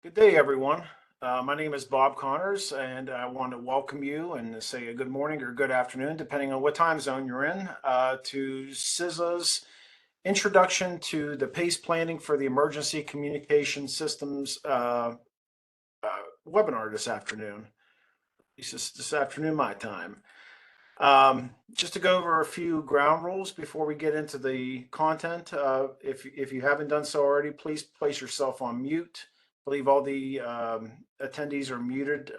Good day, everyone. My name is Bob Connors, and I want to welcome you and say a good morning or good afternoon, depending on what time zone you're in, to CISA's Introduction to the PACE Planning for the Emergency Communication Systems uh, webinar this afternoon. This afternoon, my time. Just to go over a few ground rules before we get into the content. If you haven't done so already, please place yourself on mute. I believe all the attendees are muted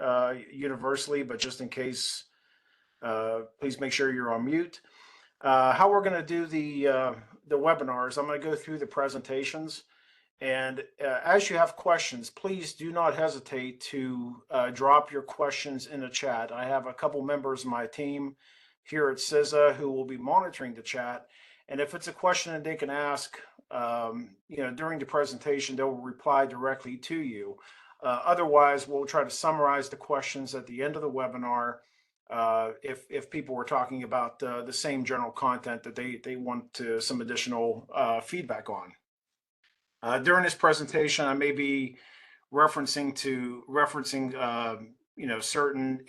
universally, but just in case, please make sure you're on mute. How we're going to do the webinars, I'm going to go through the presentations. And as you have questions, please do not hesitate to drop your questions in the chat. I have a couple members of my team here at CISA who will be monitoring the chat. And if it's a question that they can ask, during the presentation, they will reply directly to you. Otherwise, we'll try to summarize the questions at the end of the webinar if people were talking about the same general content that they want some additional feedback on. During this presentation, I may be referencing certain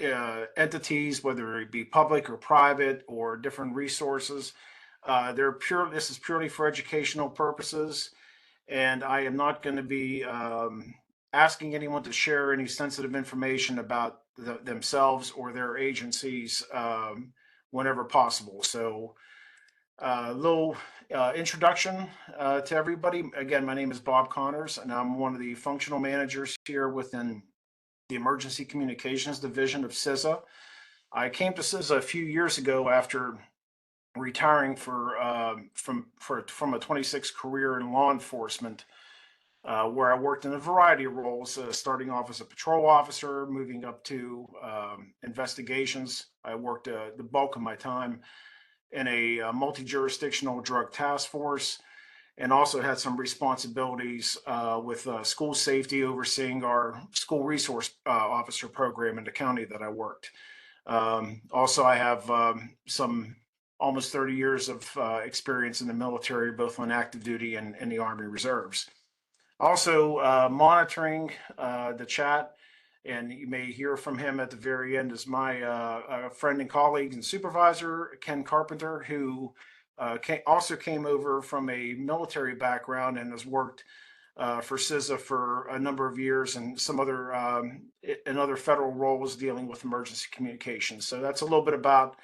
entities, whether it be public or private or different resources. This is purely for educational purposes, and I am not going to be asking anyone to share any sensitive information about themselves or their agencies whenever possible. So little introduction to everybody. Again, my name is Bob Connors, and I'm one of the functional managers here within the Emergency Communications Division of CISA. I came to CISA a few years ago after retiring from a 26 career in law enforcement, where I worked in a variety of roles, starting off as a patrol officer, moving up to investigations. I worked the bulk of my time in a multi-jurisdictional drug task force, and also had some responsibilities with school safety, overseeing our school resource officer program in the county that I worked. Also, I have some almost 30 years of experience in the military, both on active duty and in the Army Reserves. Also, monitoring the chat, and you may hear from him at the very end, is my friend and colleague and supervisor, Ken Carpenter, who also came over from a military background and has worked for CISA for a number of years, and some other in other federal roles dealing with emergency communications. So that's a little bit about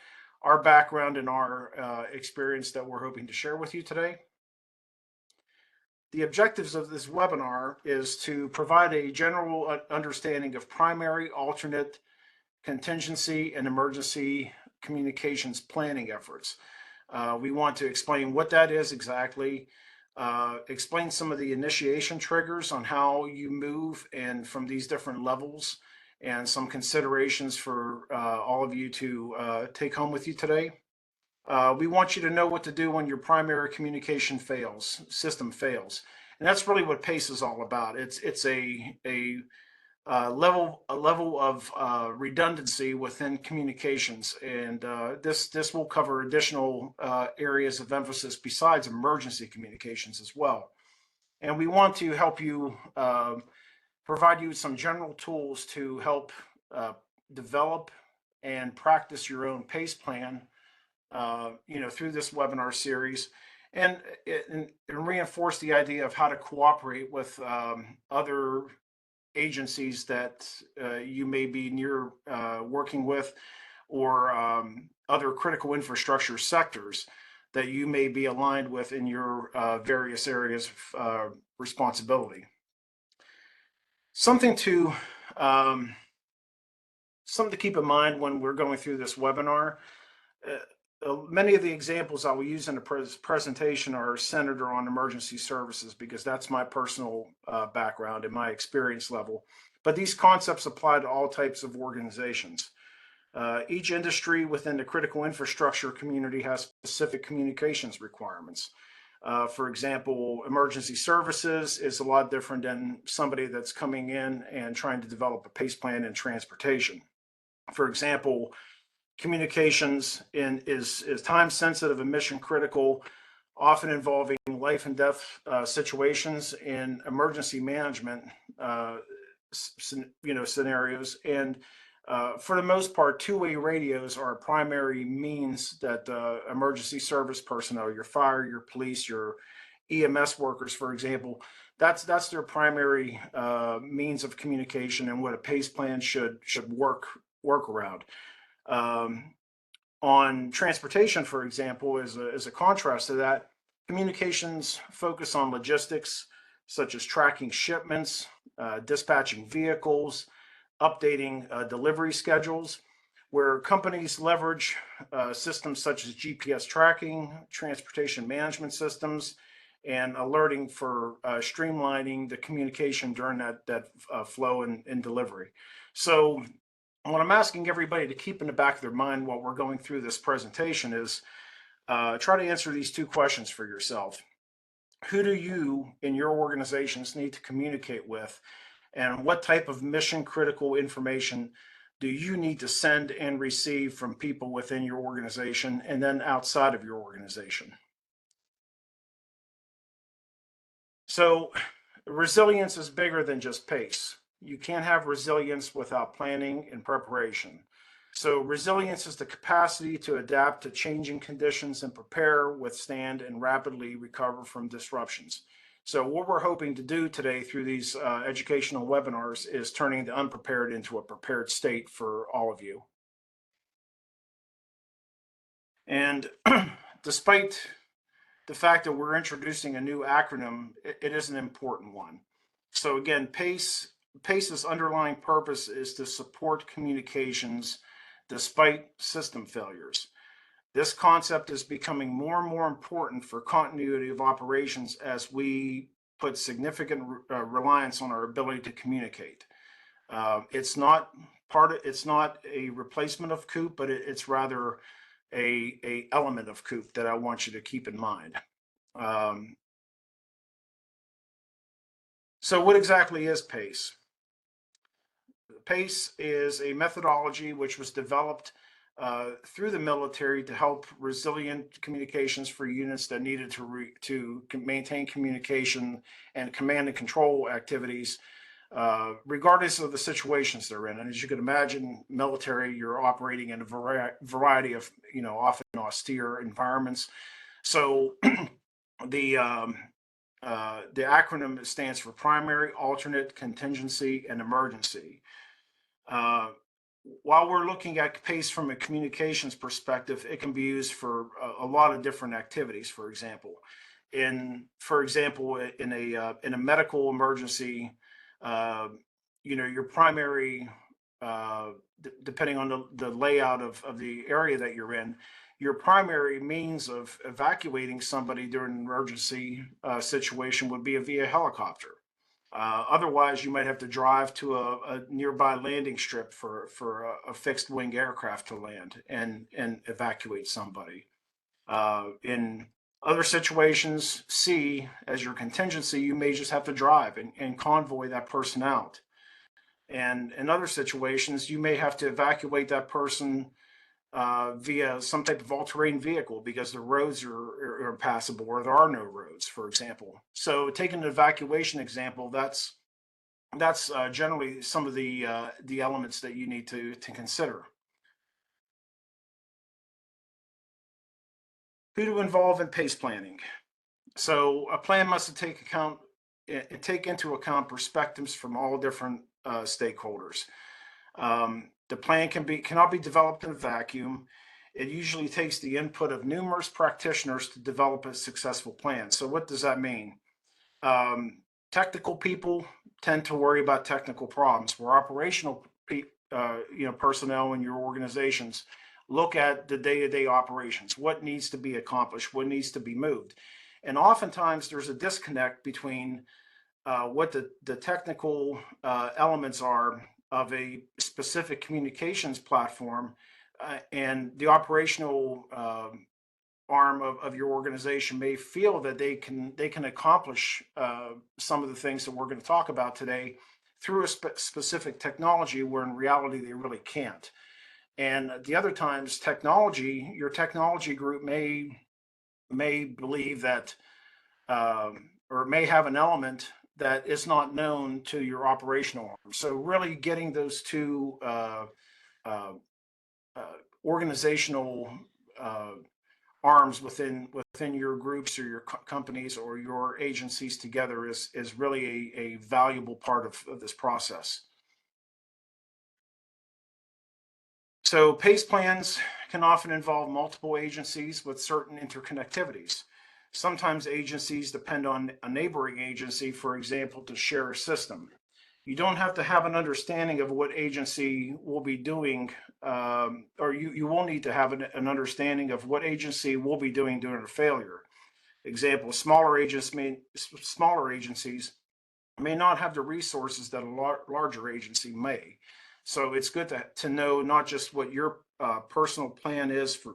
our background and our experience that we're hoping to share with you today. The objectives of this webinar is to provide a general understanding of primary, alternate, contingency, and emergency communications planning efforts. We want to explain what that is exactly, explain some of the initiation triggers on how you move and from these different levels, and some considerations for all of you to take home with you today. We want you to know what to do when your primary communication system fails. And that's really what PACE is all about. It's a level of redundancy within communications, and this will cover additional areas of emphasis besides emergency communications as well. And we want to help you provide you some general tools to help develop and practice your own PACE plan through this webinar series, and reinforce the idea of how to cooperate with other agencies that you may be near working with, or other critical infrastructure sectors that you may be aligned with in your various areas of responsibility. Something to keep in mind when we're going through this webinar. Many of the examples I will use in the presentation are centered on emergency services, because that's my personal background and my experience level. But these concepts apply to all types of organizations. Each industry within the critical infrastructure community has specific communications requirements. For example, emergency services is a lot different than somebody that's coming in and trying to develop a PACE plan in transportation. For example, communications is time sensitive and mission critical, often involving life and death situations. In emergency management, scenarios. And for the most part, two-way radios are a primary means that emergency service personnel, your fire, your police, your EMS workers, for example, that's their primary means of communication, and what a PACE plan should work around. Um, on transportation, for example, as a contrast to that, communications focus on logistics such as tracking shipments, dispatching vehicles, updating delivery schedules, where companies leverage systems such as GPS tracking, transportation management systems, and alerting for streamlining the communication during that flow and delivery. So what I'm asking everybody to keep in the back of their mind while we're going through this presentation is try to answer these two questions for yourself. Who do you in your organizations need to communicate with, and what type of mission critical information do you need to send and receive from people within your organization and then outside of your organization? So resilience is bigger than just pace. You can't have resilience without planning and preparation. So resilience is the capacity to adapt to changing conditions and prepare, withstand, and rapidly recover from disruptions. So what we're hoping to do today through these educational webinars is turning the unprepared into a prepared state for all of you. And despite the fact that we're introducing a new acronym, it is an important one. So again, PACE's underlying purpose is to support communications despite system failures. This concept is becoming more and more important for continuity of operations as we put significant reliance on our ability to communicate. It's not a replacement of COOP, but it's rather a element of COOP that I want you to keep in mind. So what exactly is PACE? PACE is a methodology which was developed through the military to help resilient communications for units that needed to maintain communication and command and control activities, regardless of the situations they're in. And as you can imagine, military, you're operating in a variety of, often austere environments. So the acronym stands for primary, alternate, contingency, and emergency. While we're looking at PACE from a communications perspective, it can be used for a lot of different activities. For example, in a medical emergency, your primary, depending on the layout of the area that you're in, your primary means of evacuating somebody during an emergency situation would be via helicopter. Otherwise, you might have to drive to a nearby landing strip for a fixed wing aircraft to land and evacuate somebody. In other situations, C, as your contingency, you may just have to drive and convoy that person out. And in other situations, you may have to evacuate that person via some type of all-terrain vehicle because the roads are impassable or there are no roads, for example. So taking an evacuation example, that's generally some of the elements that you need to consider. Who to involve in PACE planning? So a plan must take into account perspectives from all different stakeholders. The plan cannot be developed in a vacuum. It usually takes the input of numerous practitioners to develop a successful plan. So what does that mean? Technical people tend to worry about technical problems, where operational personnel in your organizations look at the day-to-day operations, what needs to be accomplished, what needs to be moved. And oftentimes there's a disconnect between what the technical elements are of a specific communications platform and the operational arm of your organization may feel that they can accomplish some of the things that we're going to talk about today through a specific technology, where in reality they really can't. And the other times, your technology group may believe that or may have an element that is not known to your operational arm. So really getting those two uh, organizational arms within your groups or your companies or your agencies together is really a valuable part of this process. So PACE plans can often involve multiple agencies with certain interconnectivities. Sometimes agencies depend on a neighboring agency, for example, to share a system. You don't have to have an understanding of what agency will be doing, or you will need to have an understanding of what agency will be doing during a failure. Example, smaller agencies may not have the resources that a larger agency may. So it's good to know not just what your personal plan is for,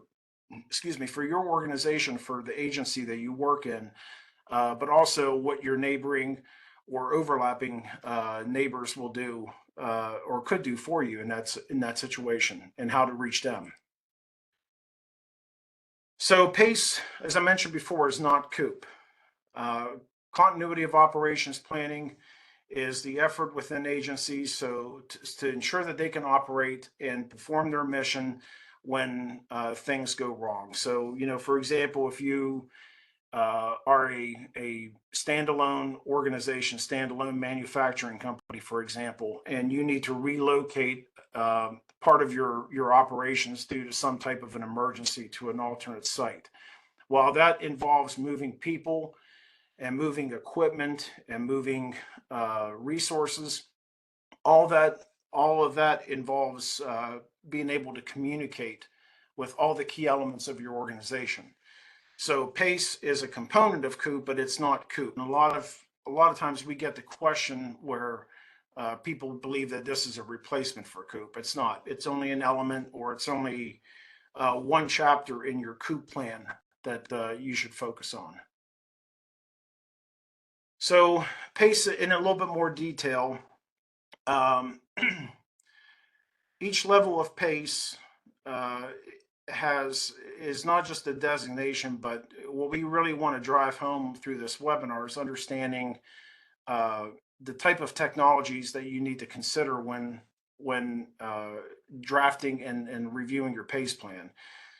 excuse me, for your organization, for the agency that you work in, but also what your neighboring or overlapping neighbors will do or could do for you in that situation, and how to reach them. So PACE, as I mentioned before, is not COOP. Continuity of operations planning is the effort within agencies to ensure that they can operate and perform their mission when things go wrong. So, for example, if you are a standalone organization, standalone manufacturing company, for example, and you need to relocate part of your operations due to some type of an emergency to an alternate site. While that involves moving people and moving equipment and moving resources, all of that involves being able to communicate with all the key elements of your organization. So PACE is a component of COOP, but it's not COOP. And a lot of times we get the question where people believe that this is a replacement for COOP. It's not. It's only an element, or it's only one chapter in your COOP plan that you should focus on. So PACE in a little bit more detail. Each level of PACE is not just a designation, but what we really want to drive home through this webinar is understanding the type of technologies that you need to consider when drafting and reviewing your PACE plan.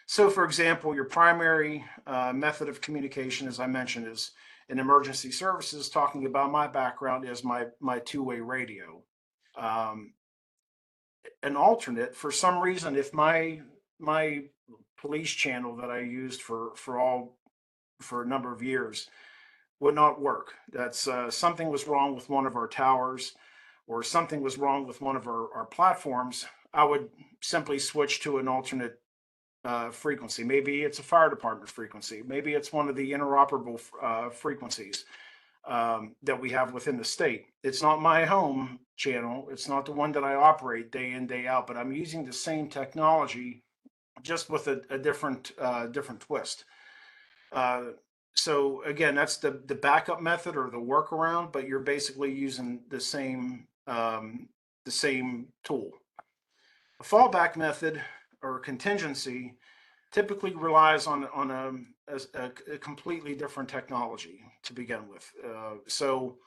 So, for example, your primary method of communication, as I mentioned, is in emergency services. Talking about my background is my two-way radio. An alternate, for some reason, if my police channel that I used for a number of years would not work. That's something was wrong with one of our towers, or something was wrong with one of our platforms, I would simply switch to an alternate frequency. Maybe it's a fire department frequency. Maybe it's one of the interoperable frequencies that we have within the state. It's not my home channel. It's not the one that I operate day in, day out, but I'm using the same technology, just with a different twist. So again, that's the backup method or the workaround, but you're basically using the same tool. A fallback method or contingency typically relies on a completely different technology to begin with. So,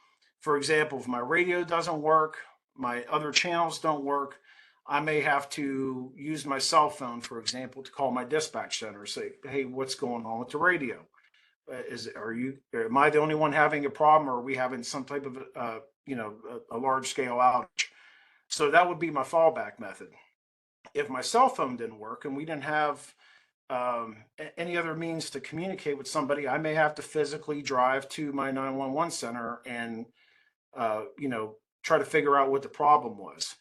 for example, if my radio doesn't work, my other channels don't work, I may have to use my cell phone, for example, to call my dispatch center, say, hey, what's going on with the radio? Am I the only one having a problem, or are we having some type of a large scale outage? So that would be my fallback method. If my cell phone didn't work and we didn't have any other means to communicate with somebody, I may have to physically drive to my 911 center and try to figure out what the problem was.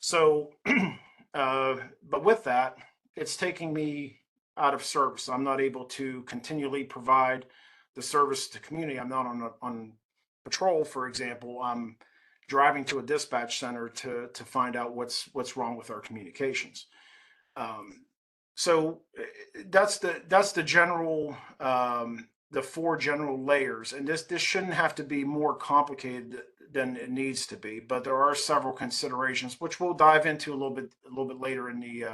So, but with that, it's taking me out of service. I'm not able to continually provide the service to community. I'm not on patrol, for example. I'm driving to a dispatch center to find out what's wrong with our communications. So that's the general the four general layers, and this shouldn't have to be more complicated than it needs to be, but there are several considerations which we'll dive into a little bit later in the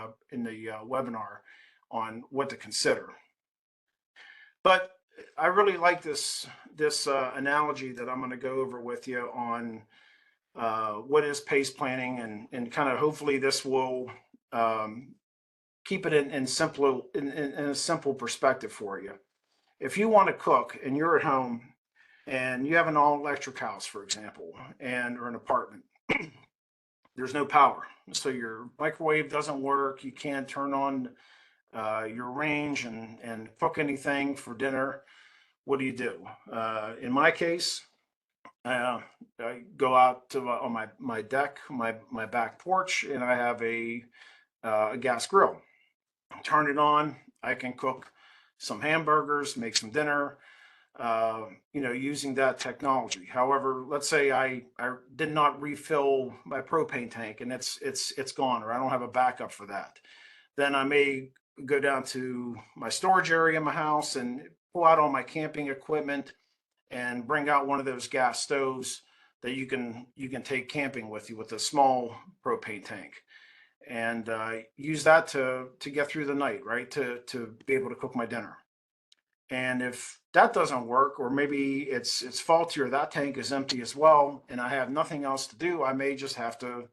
webinar on what to consider. But I really like this analogy that I'm going to go over with you on what is PACE planning, and kind of hopefully this will um, keep it in a simple perspective for you. If you want to cook and you're at home and you have an all electric house, for example, and or an apartment, there's no power, so your microwave doesn't work. You can't turn on your range and cook anything for dinner. What do you do? In my case, uh, I go out to on my deck, my back porch, and I have a gas grill. Turn it on. I can cook some hamburgers, make some dinner, using that technology. However, let's say I did not refill my propane tank and it's gone, or I don't have a backup for that. Then I may go down to my storage area in my house and pull out all my camping equipment and bring out one of those gas stoves that you can take camping with you, with a small propane tank, and use that to get through the night, right? To be able to cook my dinner. And if that doesn't work, or maybe it's faulty, or that tank is empty as well, and I have nothing else to do, I may just have to,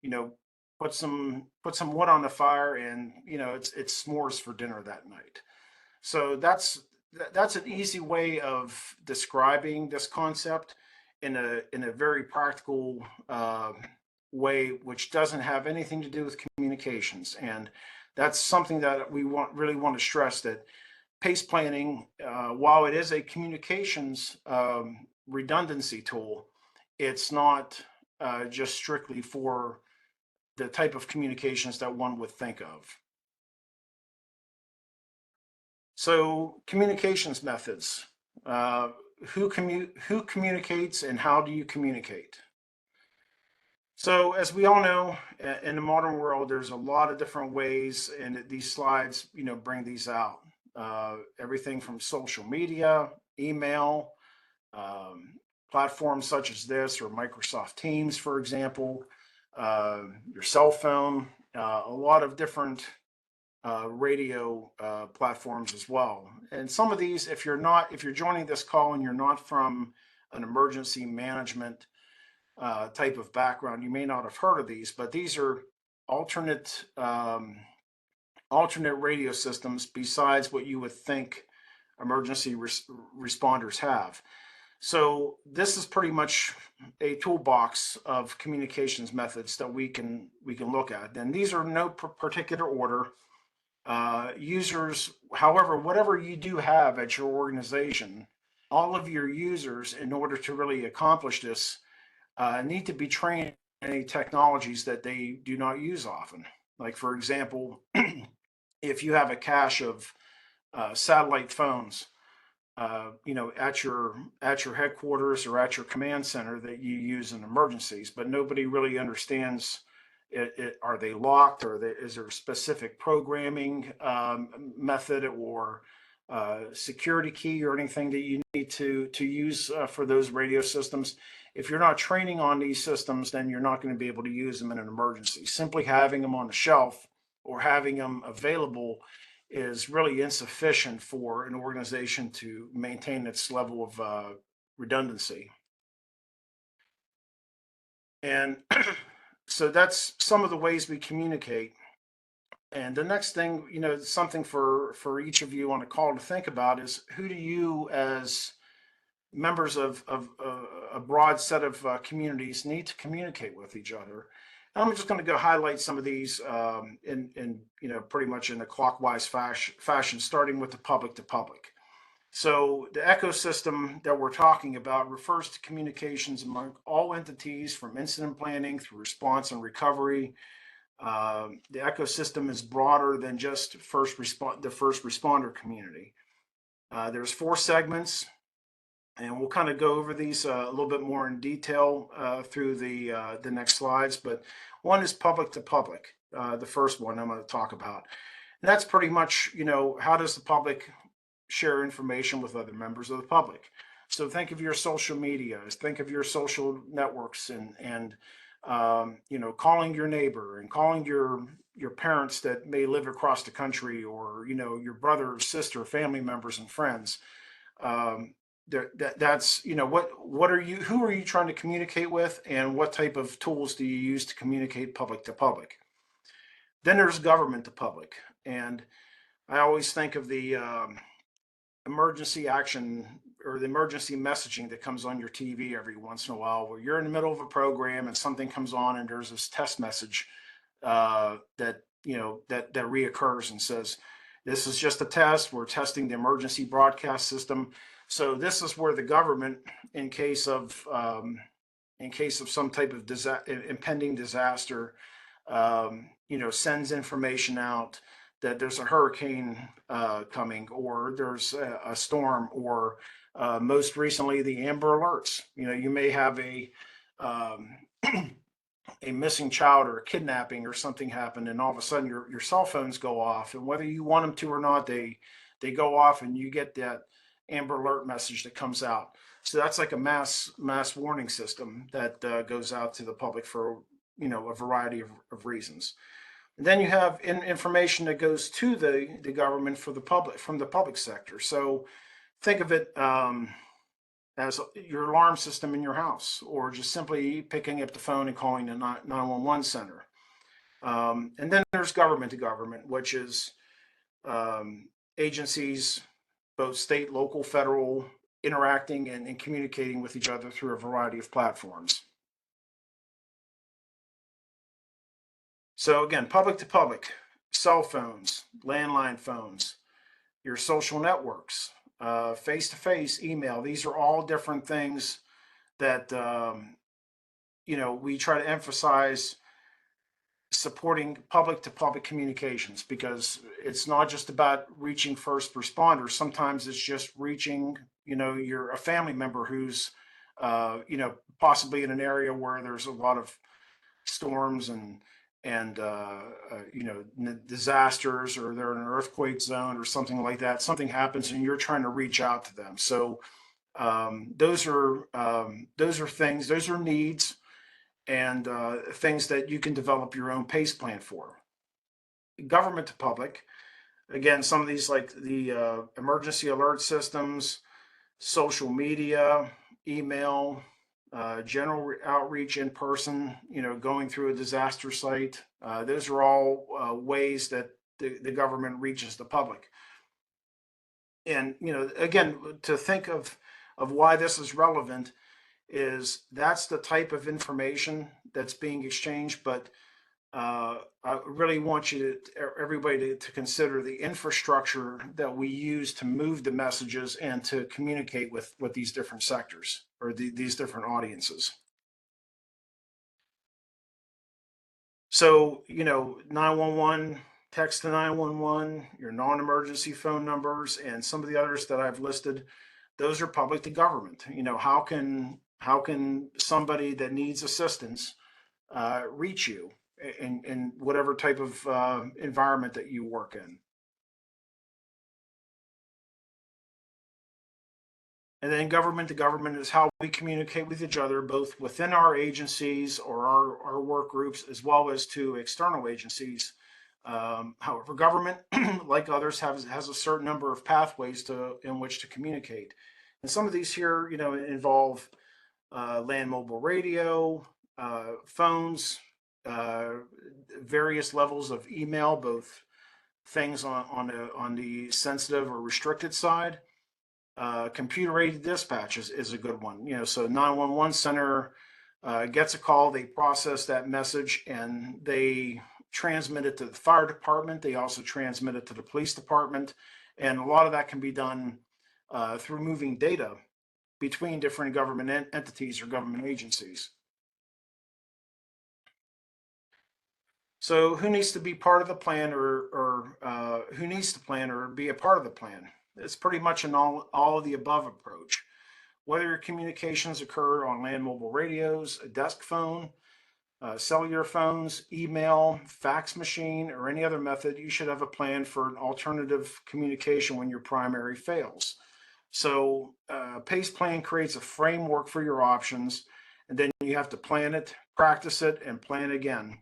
you know, put some wood on the fire, and it's s'mores for dinner that night. So that's an easy way of describing this concept in a very practical way, which doesn't have anything to do with communications. And that's something that we really want to stress, that PACE planning, while it is a communications redundancy tool, it's not just strictly for the type of communications that one would think of. So communications methods. Uh, who communicates and how do you communicate? So as we all know, in the modern world, there's a lot of different ways, and these slides, bring these out. Everything from social media, email, um, platforms such as this, or Microsoft Teams, for example, your cell phone, a lot of different radio platforms as well. And some of these, if you're joining this call and you're not from an emergency management type of background, you may not have heard of these, but these are alternate alternate radio systems besides what you would think emergency responders have. So this is pretty much a toolbox of communications methods that we can look at. And these are no particular order. Users, however, whatever you do have at your organization, all of your users, in order to really accomplish this, need to be trained in any technologies that they do not use often. Like, for example, if you have a cache of satellite phones, at your headquarters or at your command center that you use in emergencies, but nobody really understands are they locked, or is there a specific programming method, or security key, or anything that you need to use for those radio systems? If you're not training on these systems, then you're not going to be able to use them in an emergency. Simply having them on the shelf or having them available is really insufficient for an organization to maintain its level of redundancy. And so that's some of the ways we communicate. And the next thing, something for each of you on a call to think about is, who do you, as members of a broad set of communities, need to communicate with each other? And I'm just going to go highlight some of these in pretty much in a clockwise fashion, starting with the public to public. So the ecosystem that we're talking about refers to communications among all entities, from incident planning through response and recovery. The ecosystem is broader than just the first responder community. There's 4 segments, and we'll kind of go over these a little bit more in detail through the next slides. But one is public to public, the first one I'm going to talk about. And that's pretty much, how does the public share information with other members of the public? So think of your social media, think of your social networks, and calling your neighbor, and calling your parents that may live across the country, or your brother or sister, family members and friends. that's, you know, what are you, who are you trying to communicate with, and what type of tools do you use to communicate public to public? Then there's government to public, and I always think of the emergency action or the emergency messaging that comes on your TV every once in a while, where you're in the middle of a program and something comes on and there's this test message that, you know, that reoccurs and says, this is just a test. We're testing the emergency broadcast system. So this is where the government, in case of some type of impending disaster, you know, sends information out that there's a hurricane coming, or there's a storm, or most recently the Amber Alerts. You know, you may have um, a missing child or a kidnapping or something happen, and all of a sudden your cell phones go off, and whether you want them to or not, they go off, and you get that Amber Alert message that comes out. So that's like a mass warning system that goes out to the public for, you know, a variety of reasons. And then you have information that goes to the government for the public, from the public sector. So think of it as your alarm system in your house, or just simply picking up the phone and calling the 911 center. And then there's government to government, which is agencies, both state, local, federal, interacting and communicating with each other through a variety of platforms. So again, public to public, cell phones, landline phones, your social networks, face to face, email. These are all different things that you know, we try to emphasize supporting public to public communications, because it's not just about reaching first responders. Sometimes it's just reaching, you know, a family member who's you know, possibly in an area where there's a lot of storms and you know, disasters, or they're in an earthquake zone or something like that. Something happens and you're trying to reach out to them. So those are things, those are needs, and things that you can develop your own PACE plan for. Government to public, again, some of these, like the emergency alert systems, social media, email, general outreach in person, you know, going through a disaster site. Those are all ways that the government reaches the public. And, you know, again, to think of why this is relevant is that's the type of information that's being exchanged. But I really want everybody to consider the infrastructure that we use to move the messages and to communicate with these different sectors, or these different audiences. So, you know, 911, text to 911, your non-emergency phone numbers, and some of the others that I've listed, those are public to government. You know, how can somebody that needs assistance reach you in whatever type of environment that you work in? And then government to government is how we communicate with each other, both within our agencies or our work groups, as well as to external agencies. However, government, like others, has a certain number of pathways in which to communicate. And some of these here, you know, involve land mobile radio, phones, various levels of email, both things on the sensitive or restricted side. Computer aided dispatch is a good one. You know, so 911 center gets a call, they process that message, and they transmit it to the fire department. They also transmit it to the police department, and a lot of that can be done through moving data between different government entities or government agencies. So who needs to be part of the plan, or who needs to plan or be a part of the plan? It's pretty much an all of the above approach. Whether your communications occur on land mobile radios, a desk phone, cellular phones, email, fax machine, or any other method, you should have a plan for an alternative communication when your primary fails. So PACE plan creates a framework for your options, and then you have to plan it, practice it, and plan again.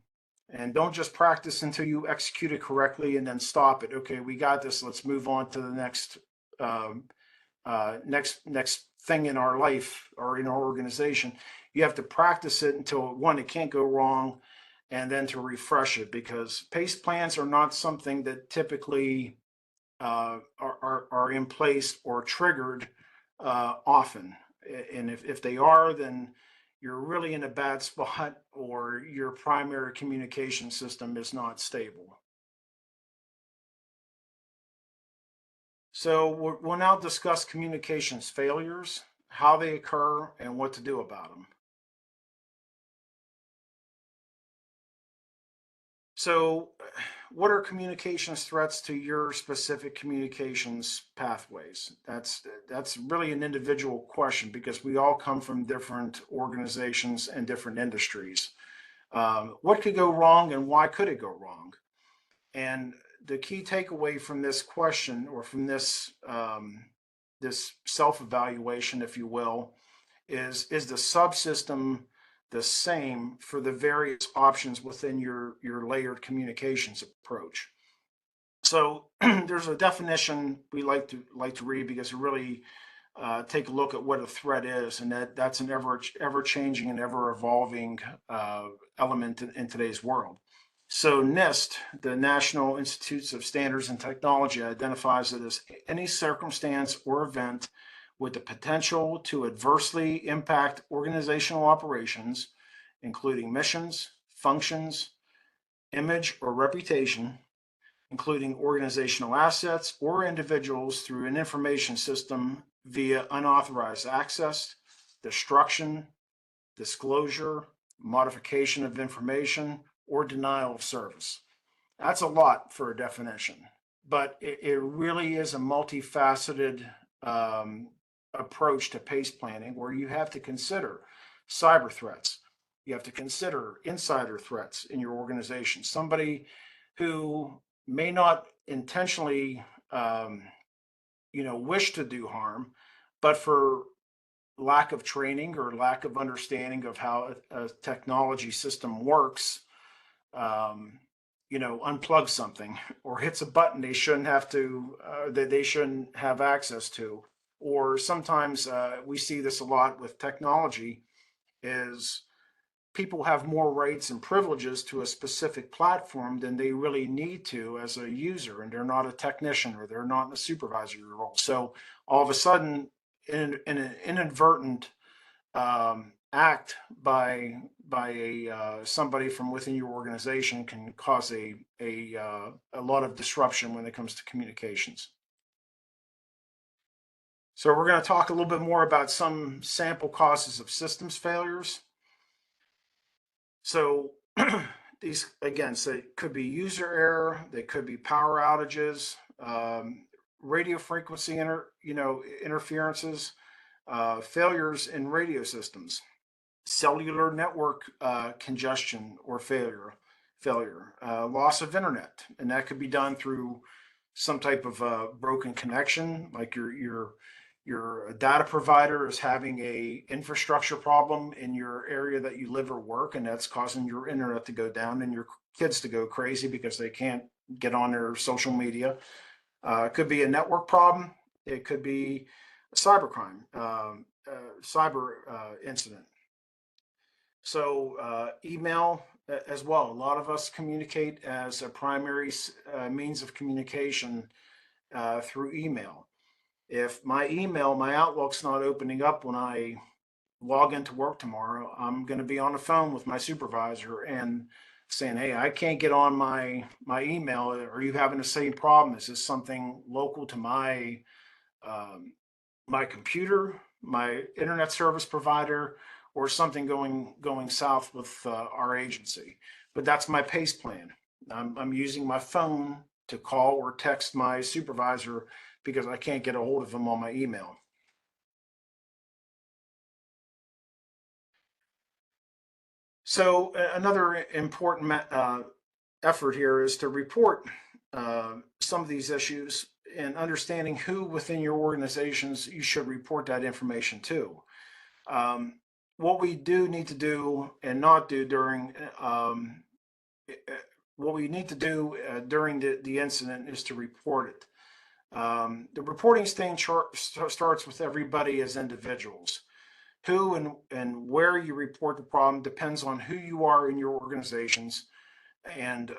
And don't just practice until you execute it correctly and then stop it. Okay, we got this. Let's move on to the next next thing in our life or in our organization. You have to practice it until one, it can't go wrong, and then to refresh it, because PACE plans are not something that typically are in place or triggered often. And if they are, then you're really in a bad spot, or your primary communication system is not stable. So we'll now discuss communications failures, how they occur, and what to do about them. So, what are communications threats to your specific communications pathways? That's really an individual question, because we all come from different organizations and different industries. What could go wrong, and why could it go wrong? And the key takeaway from this question, or from this self-evaluation, if you will, is the subsystem the same for the various options within your layered communications approach? So there's a definition we like to read, because it really take a look at what a threat is, and that's an ever changing and ever evolving element in today's world. So NIST, the National Institutes of Standards and Technology, identifies it as any circumstance or event with the potential to adversely impact organizational operations, including missions, functions, image, or reputation, including organizational assets or individuals, through an information system via unauthorized access, destruction, disclosure, modification of information, or denial of service. That's a lot for a definition, but it really is a multifaceted approach to PACE planning, where you have to consider cyber threats. You have to consider insider threats in your organization. Somebody who may not intentionally, wish to do harm, but for lack of training or lack of understanding of how a technology system works, unplug something, or hits a button they shouldn't have to, that they shouldn't have access to. Or sometimes we see this a lot with technology, is people have more rights and privileges to a specific platform than they really need to as a user, and they're not a technician, or they're not in a supervisory role. So all of a sudden, in an inadvertent act by somebody from within your organization, can cause a lot of disruption when it comes to communications. So we're going to talk a little bit more about some sample causes of systems failures. So these, again, so it could be user error, they could be power outages, radio frequency interferences, failures in radio systems, cellular network congestion or failure, loss of internet, and that could be done through some type of broken connection, like your data provider is having a infrastructure problem in your area that you live or work, and that's causing your internet to go down and your kids to go crazy because they can't get on their social media. It could be a network problem. It could be a cybercrime, cyber incident. So email as well. A lot of us communicate as a primary means of communication through email. If my Outlook's not opening up when I log into work tomorrow, I'm going to be on the phone with my supervisor and saying, "Hey, I can't get on my email. Are you having the same problem? Is this something local to my computer, my internet service provider, or something going south with our agency?" But that's my PACE plan. I'm using my phone to call or text my supervisor because I can't get a hold of them on my email. So another important effort here is to report some of these issues, and understanding who within your organizations you should report that information to. What we do need to do and not do during what we need to do during the incident is to report it. The reporting stage starts with everybody as individuals. Who and where you report the problem depends on who you are in your organizations, and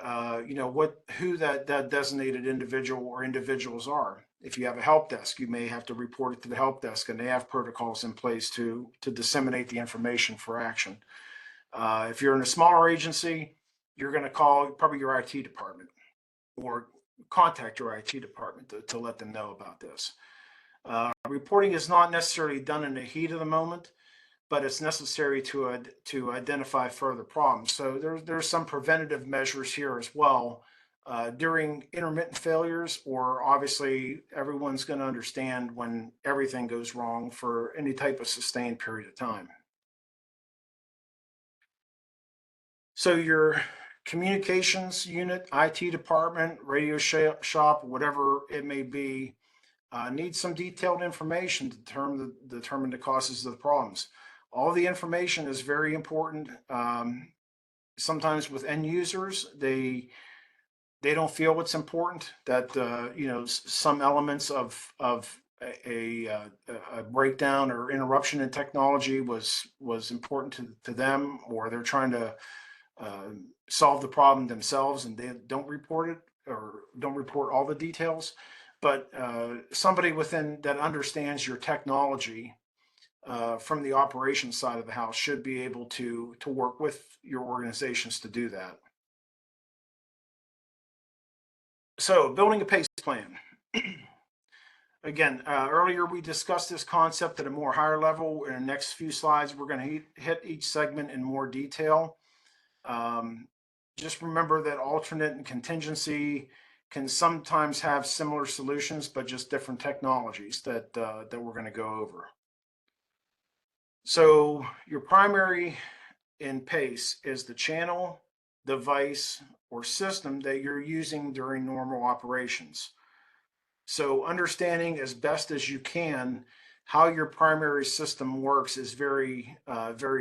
who that designated individual or individuals are. If you have a help desk, you may have to report it to the help desk, and they have protocols in place to disseminate the information for action. If you're in a smaller agency, you're going to call probably your IT department or contact your IT department to let them know about this. Reporting is not necessarily done in the heat of the moment, but it's necessary to identify further problems. So there's some preventative measures here as well. During intermittent failures, or obviously everyone's going to understand when everything goes wrong for any type of sustained period of time. So your communications unit, IT department, radio shop, whatever it may be, needs some detailed information to determine the causes of the problems. All the information is very important. Sometimes with end users, they don't feel it's important that some elements of a breakdown or interruption in technology was important to them, or they're trying to solve the problem themselves and they don't report it or don't report all the details. But somebody within that understands your technology from the operations side of the house should be able to work with your organizations to do that. So building a PACE plan. Again, earlier we discussed this concept at a more higher level. In the next few slides, we're going to hit each segment in more detail. Just remember that alternate and contingency can sometimes have similar solutions, but just different technologies that we're going to go over. So your primary in PACE is the channel, device, or system that you're using during normal operations. So understanding as best as you can how your primary system works is very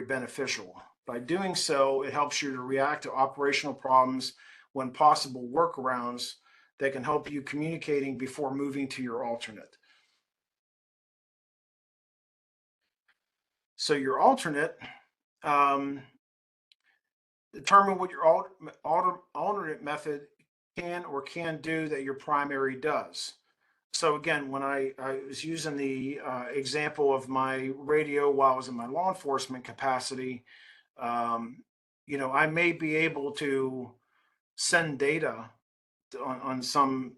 beneficial. By doing so, it helps you to react to operational problems when possible workarounds that can help you communicating before moving to your alternate. So your alternate, determine what your alternate method can do that your primary does. So again, when I was using the example of my radio while I was in my law enforcement capacity, I may be able to send data on some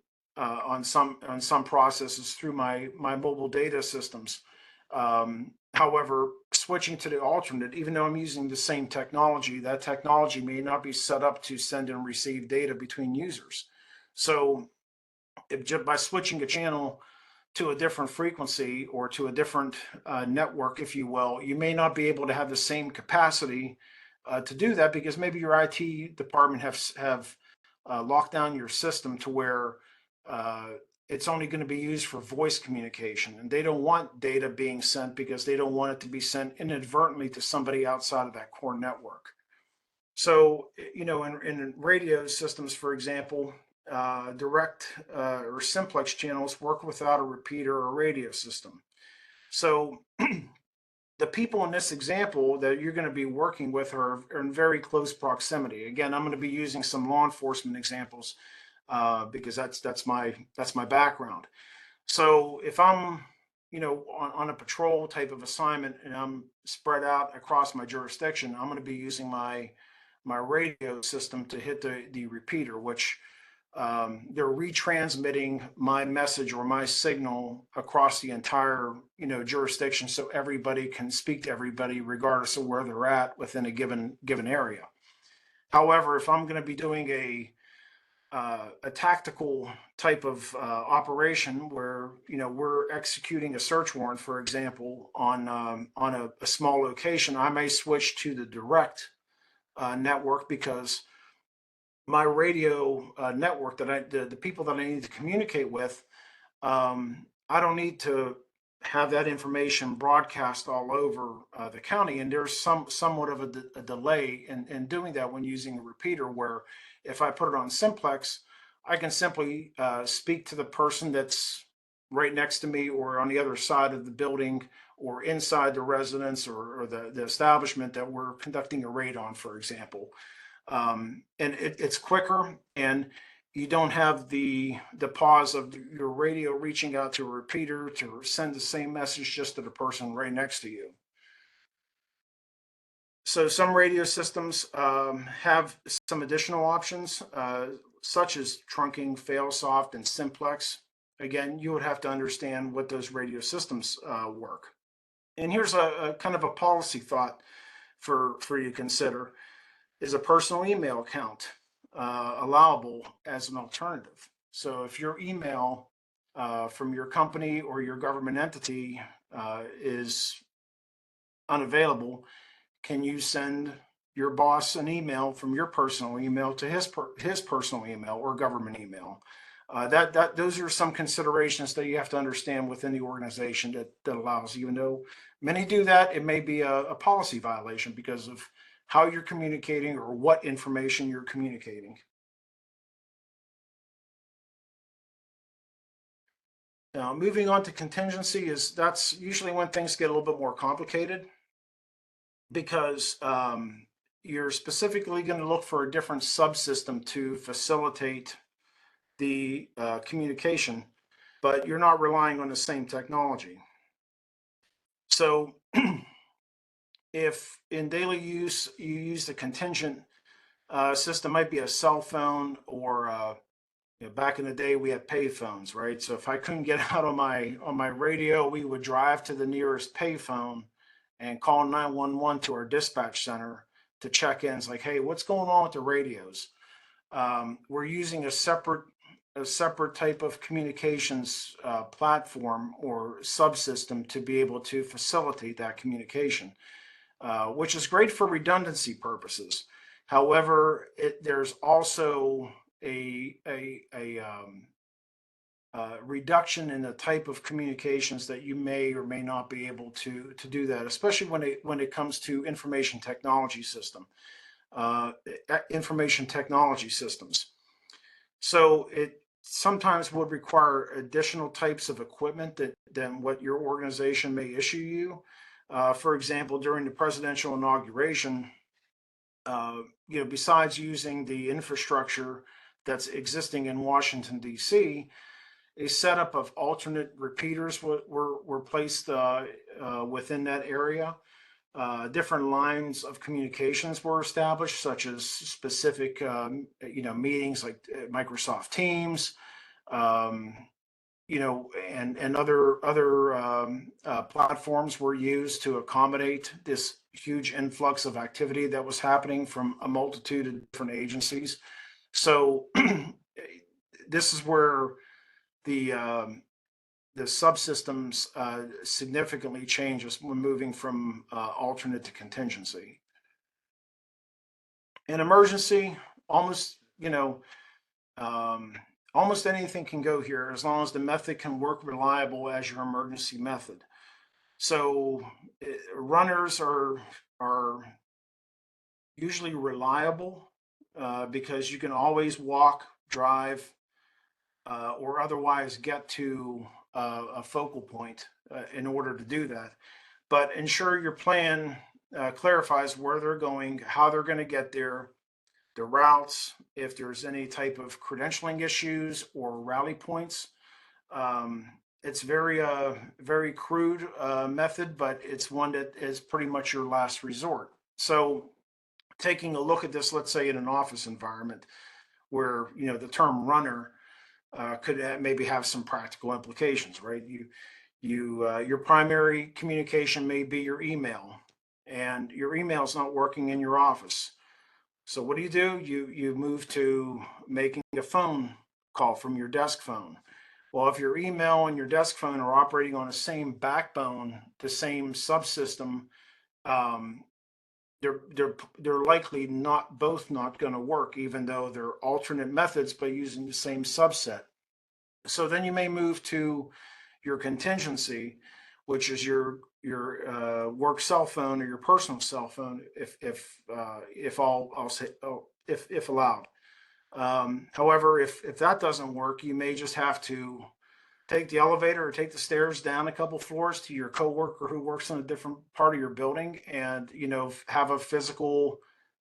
processes through my mobile data systems. However, switching to the alternate, even though I'm using the same technology, that technology may not be set up to send and receive data between users. So just by switching a channel to a different frequency or to a different network, if you will, you may not be able to have the same capacity to do that because maybe your IT department have locked down your system to where it's only going to be used for voice communication, and they don't want data being sent because they don't want it to be sent inadvertently to somebody outside of that core network. So, in radio systems, for example, direct or simplex channels work without a repeater or radio system. So the people in this example that you're going to be working with are in very close proximity. Again, I'm going to be using some law enforcement examples because that's my background. So if I'm on a patrol type of assignment and I'm spread out across my jurisdiction, I'm going to be using my radio system to hit the repeater, which they're retransmitting my message or my signal across the entire jurisdiction, so everybody can speak to everybody regardless of where they're at within a given area. However, if I'm going to be doing a tactical type of operation where we're executing a search warrant, for example, on a small location, I may switch to the direct network because my radio network that the people that I need to communicate with, I don't need to have that information broadcast all over the county. And there's somewhat of a delay in doing that when using a repeater, where if I put it on simplex, I can simply speak to the person that's right next to me or on the other side of the building or inside the residence or the establishment that we're conducting a raid on, for example. And it's quicker, and you don't have the pause of your radio reaching out to a repeater to send the same message just to the person right next to you. So some radio systems have some additional options, such as trunking, failsoft, and simplex. Again, you would have to understand what those radio systems work. And here's a kind of a policy thought for you to consider. Is a personal email account allowable as an alternative? So if your email from your company or your government entity is unavailable, can you send your boss an email from your personal email to his personal email or government email? Those are some considerations that you have to understand within the organization that allows. Even though many do that, it may be a policy violation because of how you're communicating or what information you're communicating. Now, moving on to contingency that's usually when things get a little bit more complicated because you're specifically going to look for a different subsystem to facilitate the communication, but you're not relying on the same technology. So if in daily use you use the contingent system, might be a cell phone or back in the day we had pay phones, right? So if I couldn't get out on my radio, we would drive to the nearest pay phone and call 911 to our dispatch center to check in. It's like, hey, what's going on with the radios? We're using a separate type of communications platform or subsystem to be able to facilitate that communication, which is great for redundancy purposes. However, there's also a reduction in the type of communications that you may or may not be able to do that, especially when it comes to information technology systems. So it sometimes would require additional types of equipment than what your organization may issue you. For example, during the presidential inauguration, besides using the infrastructure that's existing in Washington, D.C., a setup of alternate repeaters were placed within that area. Different lines of communications were established, such as specific, meetings like Microsoft Teams, and other platforms were used to accommodate this huge influx of activity that was happening from a multitude of different agencies. So this is where the subsystems significantly changes when moving from alternate to contingency. In emergency, almost almost anything can go here as long as the method can work reliable as your emergency method. So runners are usually reliable because you can always walk, drive, or otherwise get to a focal point in order to do that. But ensure your plan clarifies where they're going, how they're going to get there, the routes, if there's any type of credentialing issues or rally points. It's very crude method, but it's one that is pretty much your last resort. So taking a look at this, let's say in an office environment where, the term runner could maybe have some practical implications, right? Your primary communication may be your email, and your email is not working in your office. So what do? You move to making a phone call from your desk phone. Well, if your email and your desk phone are operating on the same backbone, the same subsystem, um, they're likely not going to work, even though they're alternate methods, but using the same subset. So then you may move to your contingency, which is your work cell phone or your personal cell phone, if allowed. However, if that doesn't work, you may just have to take the elevator or take the stairs down a couple floors to your coworker who works in a different part of your building, and have a physical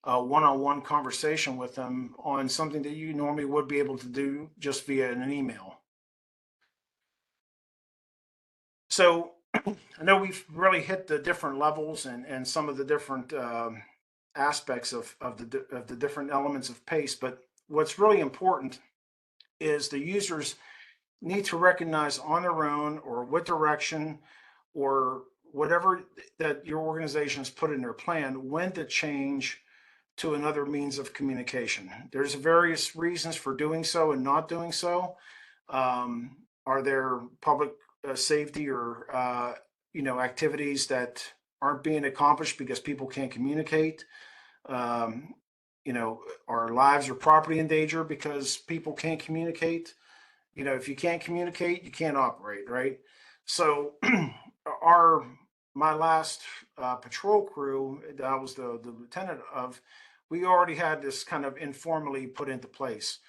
one-on-one conversation with them on something that you normally would be able to do just via an email. So I know we've really hit the different levels and some of the different aspects of the different elements of PACE, but what's really important is the users need to recognize on their own or with direction or whatever that your organization has put in their plan when to change to another means of communication. There's various reasons for doing so and not doing so. Are there public safety or activities that aren't being accomplished because people can't communicate? Um, our lives or property in danger because people can't communicate? If you can't communicate, you can't operate, right? So our my last patrol crew that I was the lieutenant of, we already had this kind of informally put into place.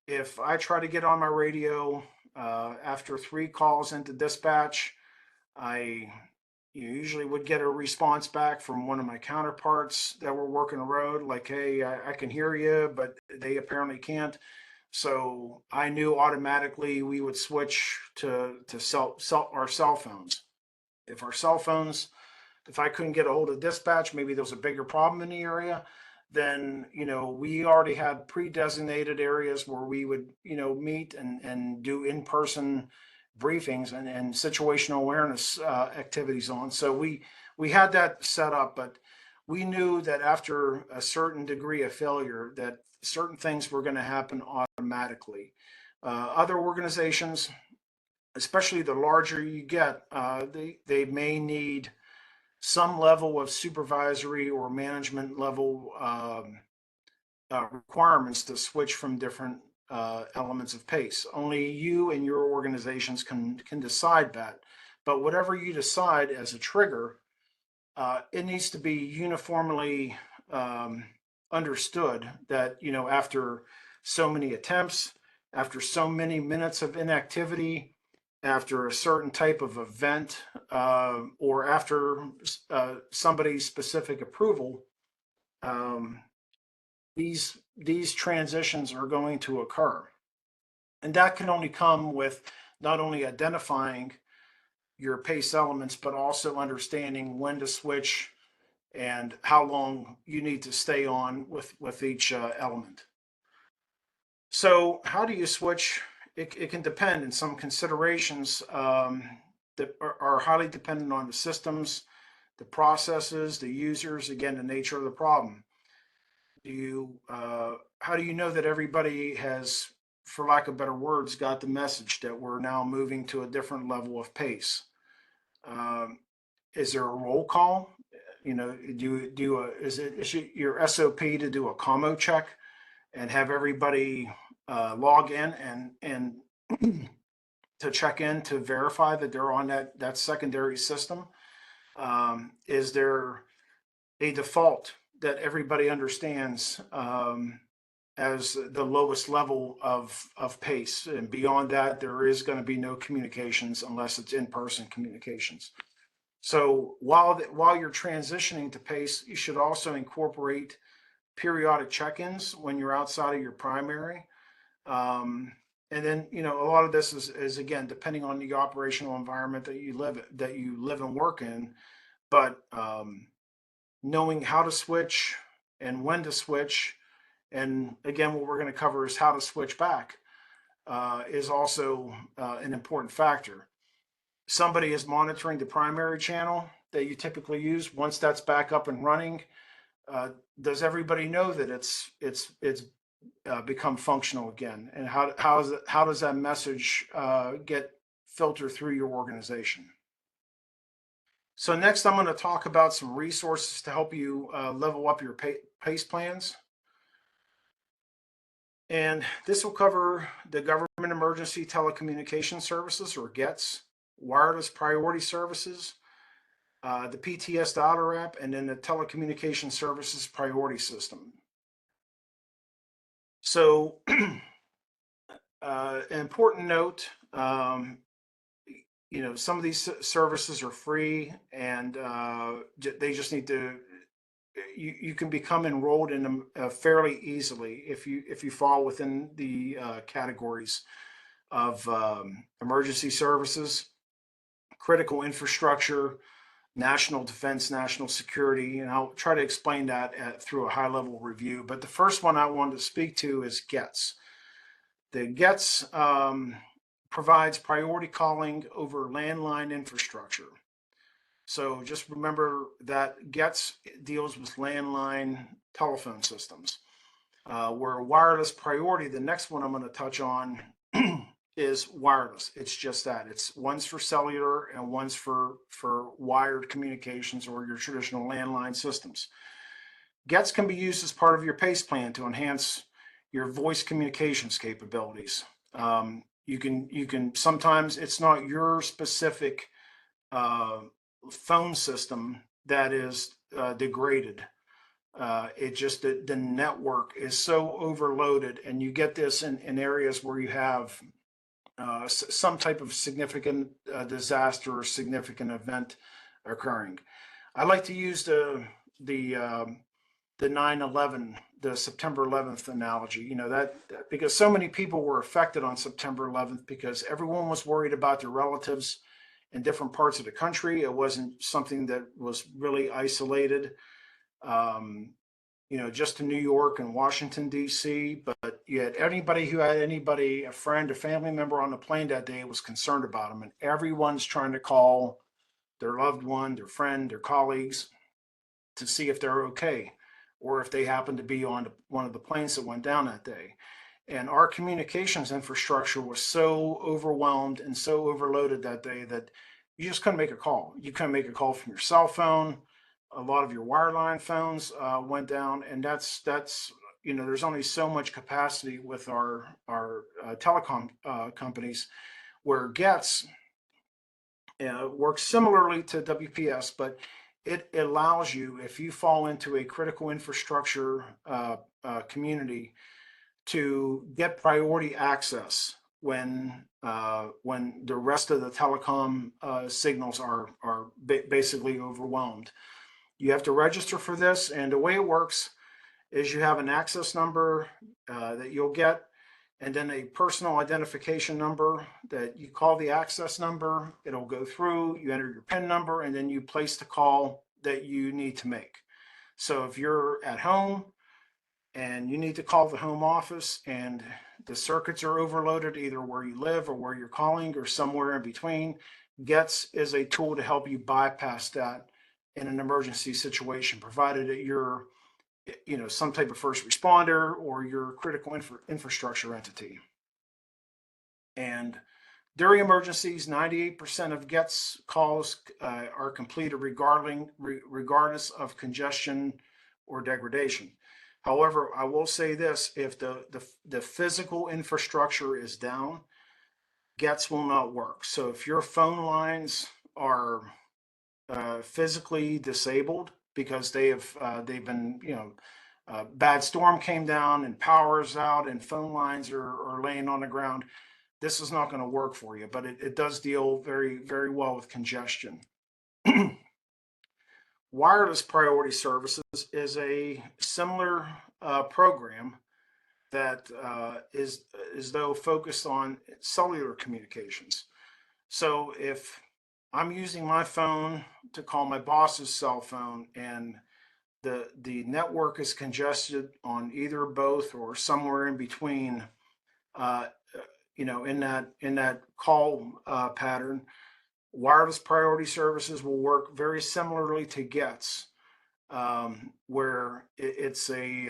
If I try to get on my radio after 3 calls into dispatch, I usually would get a response back from one of my counterparts that were working the road, like, hey, I can hear you, but they apparently can't. So I knew automatically we would switch to our cell phones. If our cell phones, if I couldn't get a hold of dispatch, maybe there was a bigger problem in the area, then we already had pre-designated areas where we would meet and do in-person briefings and situational awareness activities on. So we had that set up, but we knew that after a certain degree of failure that certain things were going to happen automatically. Other organizations, especially the larger you get, they may need some level of supervisory or management level requirements to switch from different elements of PACE. Only you and your organizations can decide that. But whatever you decide as a trigger, it needs to be uniformly understood that after so many attempts, after so many minutes of inactivity, after a certain type of event, or after somebody's specific approval, um, these transitions are going to occur, and that can only come with not only identifying your PACE elements, but also understanding when to switch and how long you need to stay on with each element. So how do you switch? It can depend, in some considerations that are highly dependent on the systems, the processes, the users, again, the nature of the problem. How do you know that everybody has, for lack of better words, got the message that we're now moving to a different level of PACE? Um, is there a roll call? Is it your SOP to do a commo check and have everybody log in and to check in to verify that they're on that secondary system? Is there a default that everybody understands as the lowest level of PACE, and beyond that, there is going to be no communications unless it's in-person communications. So while you're transitioning to PACE, you should also incorporate periodic check-ins when you're outside of your primary. And then, a lot of this is again, depending on the operational environment that you live and work in, but knowing how to switch and when to switch. And again, what we're going to cover is how to switch back is also an important factor. Somebody is monitoring the primary channel that you typically use. Once that's back up and running, does everybody know that it's become functional again? And how does that message get filtered through your organization? So next, I'm going to talk about some resources to help you level up your PACE plans. And this will cover the Government Emergency Telecommunication Services, or GETS, Wireless Priority Services, the PTS Dialer app, and then the Telecommunication Services Priority System. So, an important note, some of these services are free, and they just need to. You can become enrolled in them fairly easily if you fall within the categories of emergency services, critical infrastructure, national defense, national security, and I'll try to explain that through a high level review. But the first one I wanted to speak to is GETS. The GETS provides priority calling over landline infrastructure. So just remember that GETS deals with landline telephone systems. Where wireless priority, the next one I'm going to touch on is wireless. It's just that. It's one's for cellular and one's for wired communications or your traditional landline systems. GETS can be used as part of your PACE plan to enhance your voice communications capabilities. You can sometimes it's not your specific phone system that is degraded. It just the network is so overloaded, and you get this in areas where you have some type of significant disaster or significant event occurring. I like to use the uh, the 9/11, the September 11th analogy. That because so many people were affected on September 11th because everyone was worried about their relatives in different parts of the country. It wasn't something that was really isolated. Um, just to New York and Washington, D.C., but yet anybody who had anybody, a friend, a family member on the plane that day was concerned about them. And everyone's trying to call their loved one, their friend, their colleagues to see if they're okay or if they happen to be on one of the planes that went down that day. And our communications infrastructure was so overwhelmed and so overloaded that day that you just couldn't make a call. You couldn't make a call from your cell phone. A lot of your wireline phones went down, and that's there's only so much capacity with our telecom companies where GETS works similarly to WPS, but it allows you, if you fall into a critical infrastructure community, to get priority access when the rest of the telecom signals are basically overwhelmed. You have to register for this, and the way it works is you have an access number that you'll get, and then a personal identification number that you call the access number. It'll go through, you enter your PIN number, and then you place the call that you need to make. So if you're at home and you need to call the home office and the circuits are overloaded, either where you live or where you're calling or somewhere in between, GETS is a tool to help you bypass that in an emergency situation, provided that you're some type of first responder or your critical infrastructure entity. And during emergencies, 98% of GETS calls are completed regardless of congestion or degradation. However, I will say this: if the physical infrastructure is down, GETS will not work. So if your phone lines are physically disabled because they've been bad storm came down and power's out and phone lines are laying on the ground, this is not going to work for you. But it does deal very, very well with congestion. Wireless priority services is a similar program that is though focused on cellular communications. So if I'm using my phone to call my boss's cell phone and the network is congested on either both or somewhere in between, uh, in that call pattern, wireless priority services will work very similarly to GETS, where it's a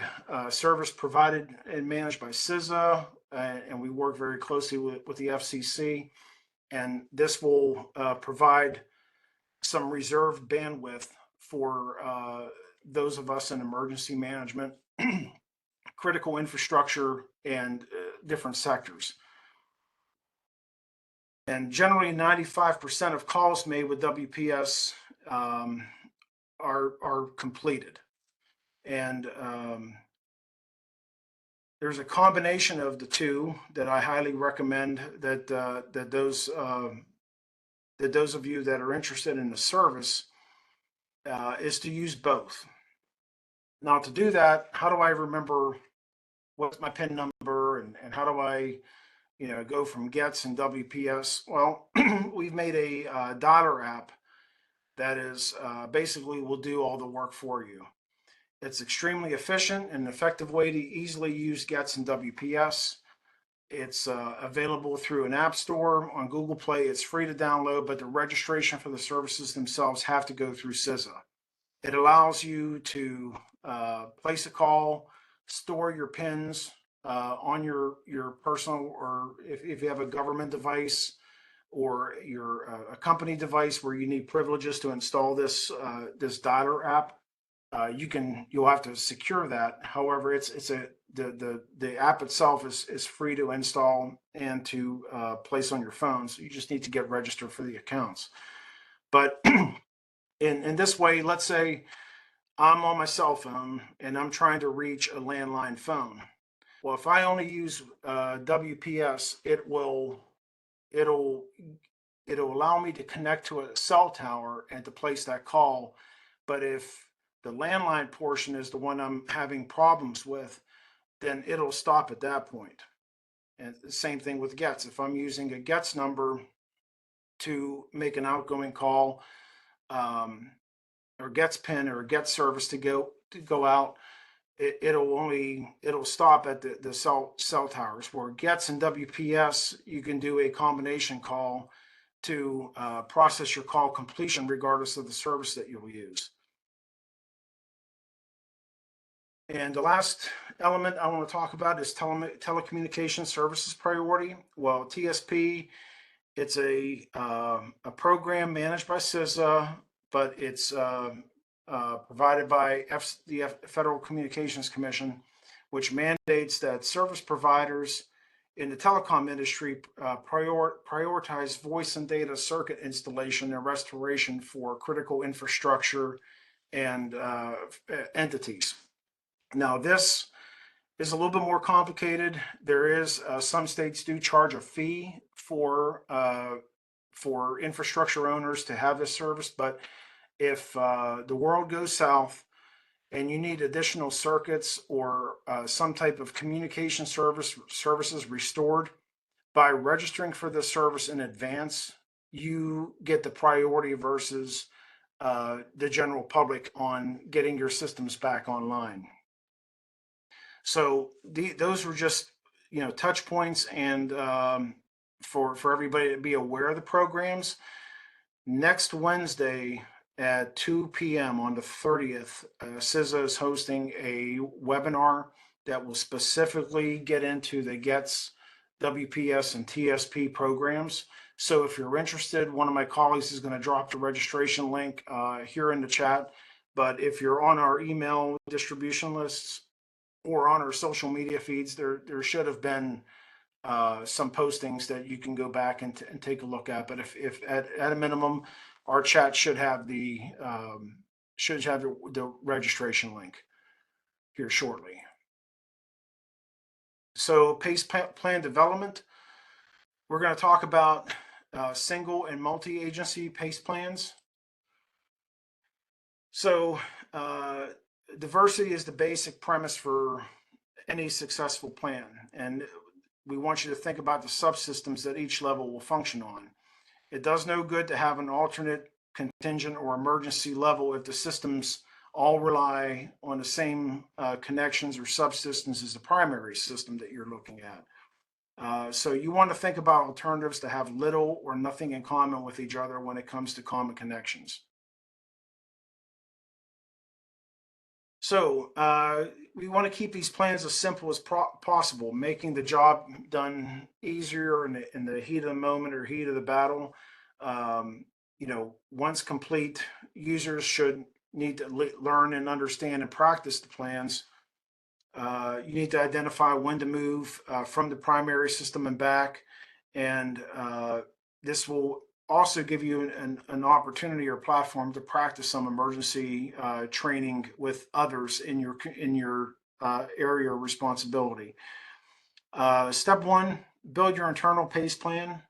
service provided and managed by CISA, and we work very closely with the FCC. And this will provide some reserved bandwidth for those of us in emergency management, critical infrastructure, and different sectors. And generally, 95% of calls made with WPS are completed. And There's a combination of the two that I highly recommend that those of you that are interested in the service is to use both. Now, to do that, how do I remember what's my PIN number and how do I, go from GETS and WPS? Well, we've made a dialer app that is basically will do all the work for you. It's extremely efficient and effective way to easily use GETS and WPS. It's available through an app store on Google Play. It's free to download, but the registration for the services themselves have to go through CISA. It allows you to place a call, store your PINs on your personal, or if you have a government device or your a company device where you need privileges to install this dialer app. You'll have to secure that. However, the app itself is free to install and to place on your phone. So you just need to get registered for the accounts. But in this way, let's say I'm on my cell phone and I'm trying to reach a landline phone. Well, if I only use WPS, it'll allow me to connect to a cell tower and to place that call. But if the landline portion is the one I'm having problems with, then it'll stop at that point. And the same thing with GETS. If I'm using a GETS number to make an outgoing call, or GETS PIN or a GETS service to go out, it'll stop at the cell towers. Where GETS and WPS, you can do a combination call to process your call completion regardless of the service that you'll use. And the last element I want to talk about is telecommunication services priority. Well, TSP, it's a program managed by CISA, but it's provided by the Federal Communications Commission, which mandates that service providers in the telecom industry prioritize voice and data circuit installation and restoration for critical infrastructure and entities. Now, this is a little bit more complicated. There is some states do charge a fee for infrastructure owners to have this service, but if the world goes south and you need additional circuits or some type of communication services restored, by registering for this service in advance, you get the priority versus the general public on getting your systems back online. So those were just touch points and for everybody to be aware of the programs. Next Wednesday at 2 p.m. on the 30th, CISA is hosting a webinar that will specifically get into the GETS, WPS, and TSP programs. So if you're interested, one of my colleagues is going to drop the registration link here in the chat. But if you're on our email distribution lists or on our social media feeds, there should have been some postings that you can go back and take a look at. But if at a minimum, our chat should have the registration link here shortly. So PACE plan development, we're going to talk about single and multi-agency PACE plans. So diversity is the basic premise for any successful plan. And we want you to think about the subsystems that each level will function on. It does no good to have an alternate, contingent, or emergency level if the systems all rely on the same connections or subsystems as the primary system that you're looking at. So you want to think about alternatives that have little or nothing in common with each other when it comes to common connections. So we want to keep these plans as simple as possible, making the job done easier in the heat of the moment or heat of the battle. Once complete, users should need to learn and understand and practice the plans. You need to identify when to move from the primary system and back. And this will also give you an opportunity or platform to practice some emergency training with others in your area of responsibility. Step one, build your internal PACE plan.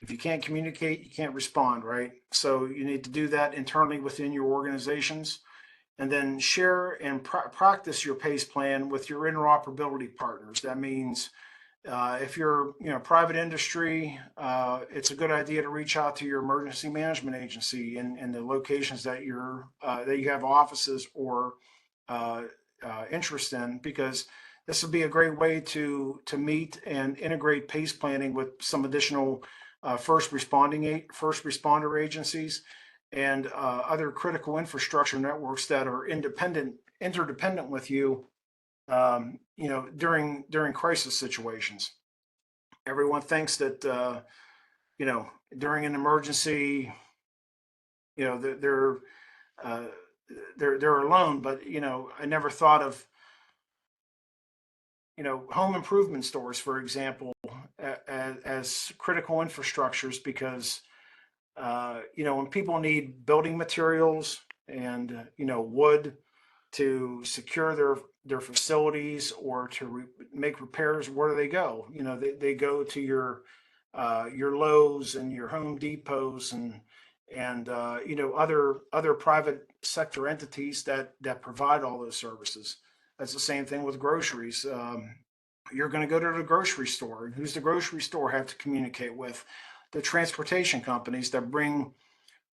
If you can't communicate, you can't respond, right? So you need to do that internally within your organizations, and then share and practice your PACE plan with your interoperability partners. That means if you're, private industry, it's a good idea to reach out to your emergency management agency in the locations that that you have offices or interest in, because this would be a great way to meet and integrate PACE planning with some additional first responder agencies and other critical infrastructure networks that are interdependent with you, during crisis situations. Everyone thinks that, during an emergency, you know, uh, they're alone. But I never thought of, home improvement stores, for example, as critical infrastructures, because when people need building materials and wood to secure their facilities or to make repairs, where do they go? They go to your Lowe's and your Home Depots and other private sector entities that provide all those services. That's the same thing with groceries. You're going to go to the grocery store, and who's the grocery store have to communicate with? The transportation companies that bring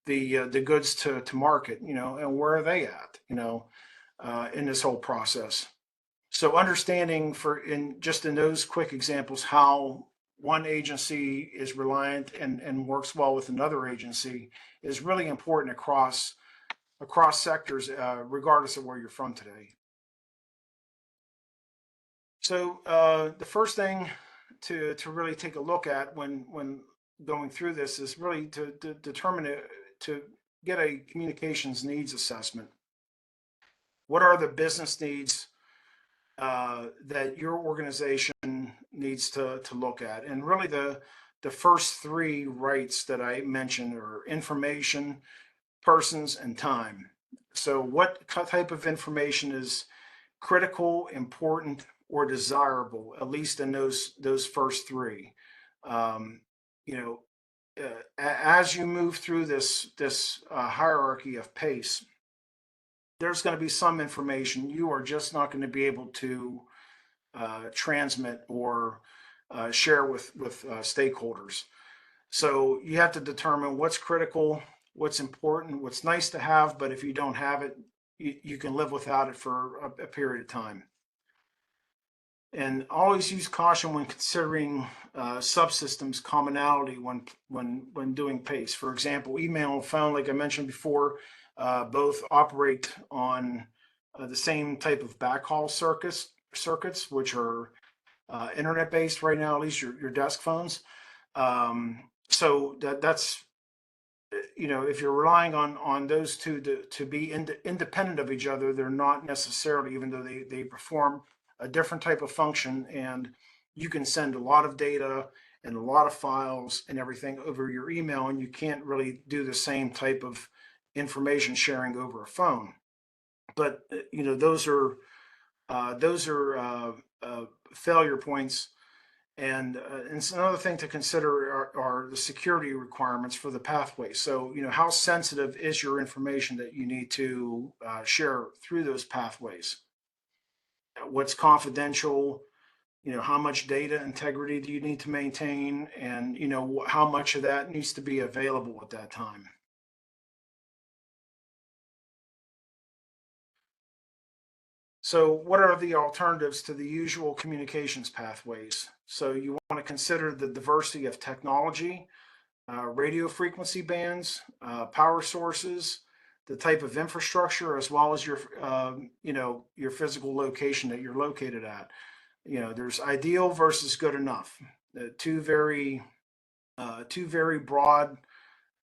the goods to market, and where are they at, in this whole process. So understanding in those quick examples how one agency is reliant and works well with another agency is really important across sectors, regardless of where you're from today. So the first thing to really take a look at when going through this is really to determine to get a communications needs assessment. What are the business needs that your organization needs to look at? And really the first three rights that I mentioned are information, persons, and time. So what type of information is critical, important, or desirable, at least in those first three? Um, you know, as you move through this hierarchy of PACE, there's going to be some information you are just not going to be able to transmit or share with stakeholders. So you have to determine what's critical, what's important, what's nice to have, but if you don't have it, you can live without it for a period of time. And always use caution when considering subsystems commonality when doing PACE. For example, email and phone, like I mentioned before, both operate on the same type of backhaul circuits, which are internet based right now, at least your desk phones. So that's if you're relying on those two to be independent of each other, they're not necessarily, even though they perform a different type of function, and you can send a lot of data and a lot of files and everything over your email, and you can't really do the same type of information sharing over a phone. But those are failure points. And it's another thing to consider are the security requirements for the pathway. So, how sensitive is your information that you need to share through those pathways? What's confidential? How much data integrity do you need to maintain? And, how much of that needs to be available at that time? So what are the alternatives to the usual communications pathways? So you want to consider the diversity of technology, radio frequency bands, power sources, the type of infrastructure, as well as your physical location that you're located at. There's ideal versus good enough. Two very broad,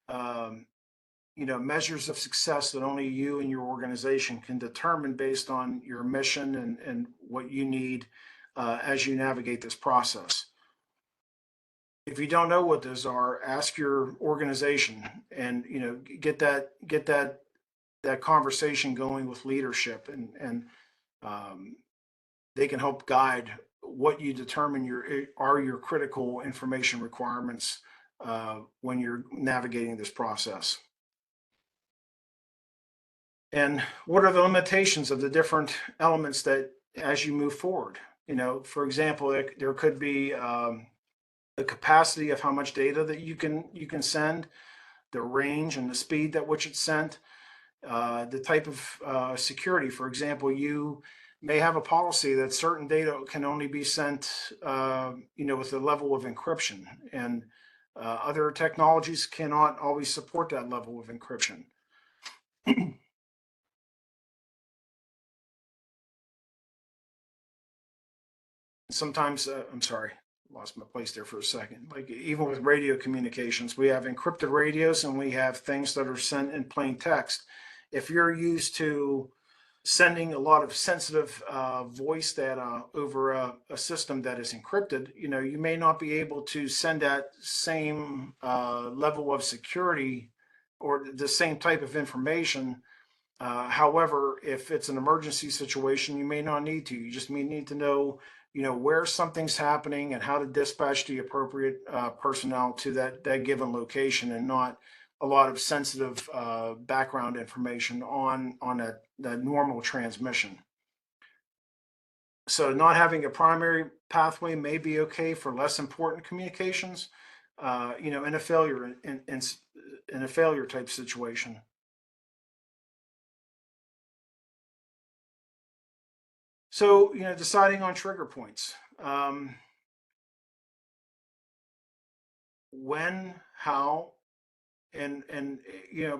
um, measures of success that only you and your organization can determine based on your mission and what you need as you navigate this process. If you don't know what those are, ask your organization and get that conversation going with leadership and they can help guide what you determine are your critical information requirements when you're navigating this process. And what are the limitations of the different elements that as you move forward? For example, there could be the capacity of how much data that you can send, the range and the speed at which it's sent, the type of security. For example, you may have a policy that certain data can only be sent, with a level of encryption, and other technologies cannot always support that level of encryption. Sometimes, I'm sorry, lost my place there for a second. Like even with radio communications, we have encrypted radios and we have things that are sent in plain text. If you're used to sending a lot of sensitive voice data over a system that is encrypted, you may not be able to send that same level of security or the same type of information. However, if it's an emergency situation, you may not need to. You just may need to know, where something's happening and how to dispatch the appropriate personnel to that given location, and not a lot of sensitive background information on that normal transmission. So not having a primary pathway may be okay for less important communications, in a failure in a failure type situation. So, deciding on trigger points. When, how, and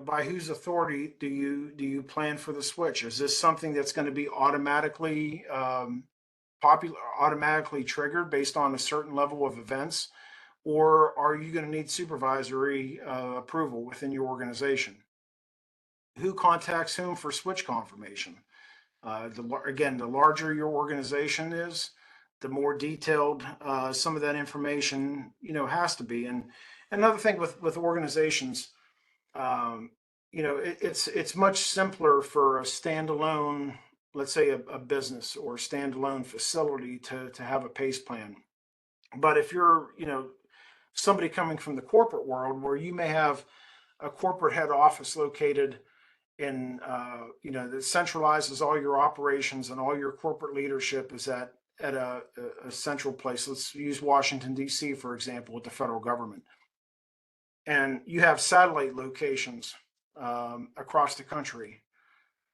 by whose authority do you plan for the switch? Is this something that's going to be automatically triggered based on a certain level of events, or are you going to need supervisory approval within your organization? Who contacts whom for switch confirmation? Again, the larger your organization is, the more detailed some of that information has to be. And another thing with organizations, it's much simpler for a standalone, let's say a business or a standalone facility to have a PACE plan. But if you're somebody coming from the corporate world, where you may have a corporate head office located in that centralizes all your operations, and all your corporate leadership is at a central place. Let's use Washington, D.C., for example, with the federal government. And you have satellite locations across the country.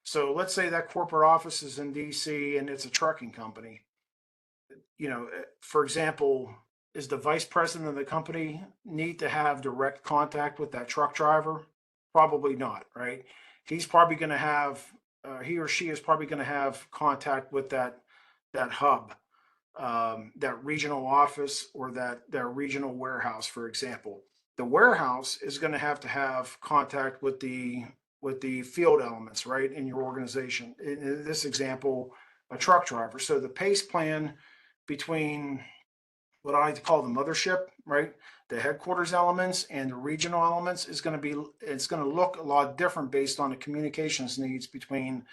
So let's say that corporate office is in D.C. and it's a trucking company. For example, is the vice president of the company need to have direct contact with that truck driver? Probably not, right? He's probably going to have, he or she is probably going to have contact with that hub, that regional office, or that regional warehouse, for example. The warehouse is going to have contact with the field elements, right, in your organization. In this example, a truck driver. So the PACE plan between what I like to call the mothership, right, the headquarters elements, and the regional elements it's going to look a lot different based on the communications needs between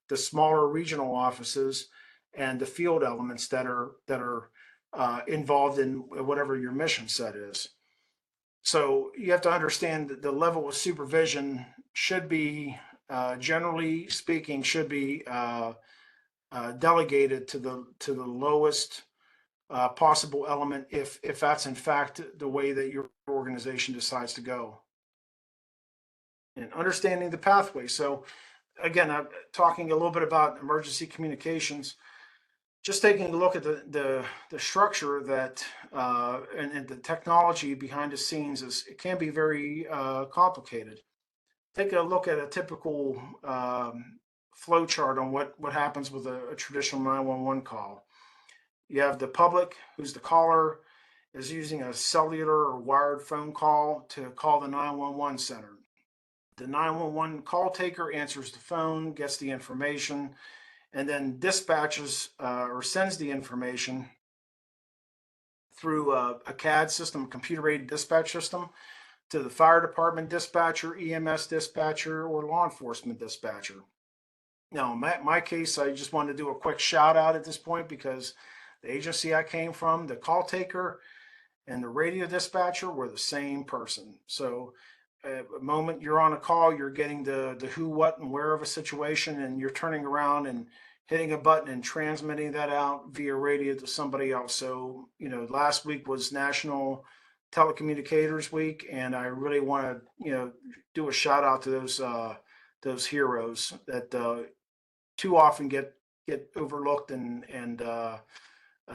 the smaller regional offices and the field elements that are involved in whatever your mission set is. So you have to understand that the level of supervision should be, generally speaking, delegated to the lowest possible element, if that's in fact the way that your organization decides to go. And understanding the pathway. So again, I'm talking a little bit about emergency communications. Just taking a look at the structure that and the technology behind the scenes, it can be very complicated. Take a look at a typical flow chart on what happens with a traditional 911 call. You have the public, who's the caller, is using a cellular or wired phone call to call the 911 center. The 911 call taker answers the phone, gets the information, and then dispatches or sends the information through a CAD system, computer-aided dispatch system, to the fire department dispatcher, EMS dispatcher, or law enforcement dispatcher. Now, in my case, I just wanted to do a quick shout out at this point because the agency I came from, the call taker and the radio dispatcher were the same person. So at the moment you're on a call, you're getting the who, what, and where of a situation, and you're turning around and hitting a button and transmitting that out via radio to somebody else. So, last week was National Telecommunicators Week, and I really want to, do a shout out to those heroes that too often get overlooked and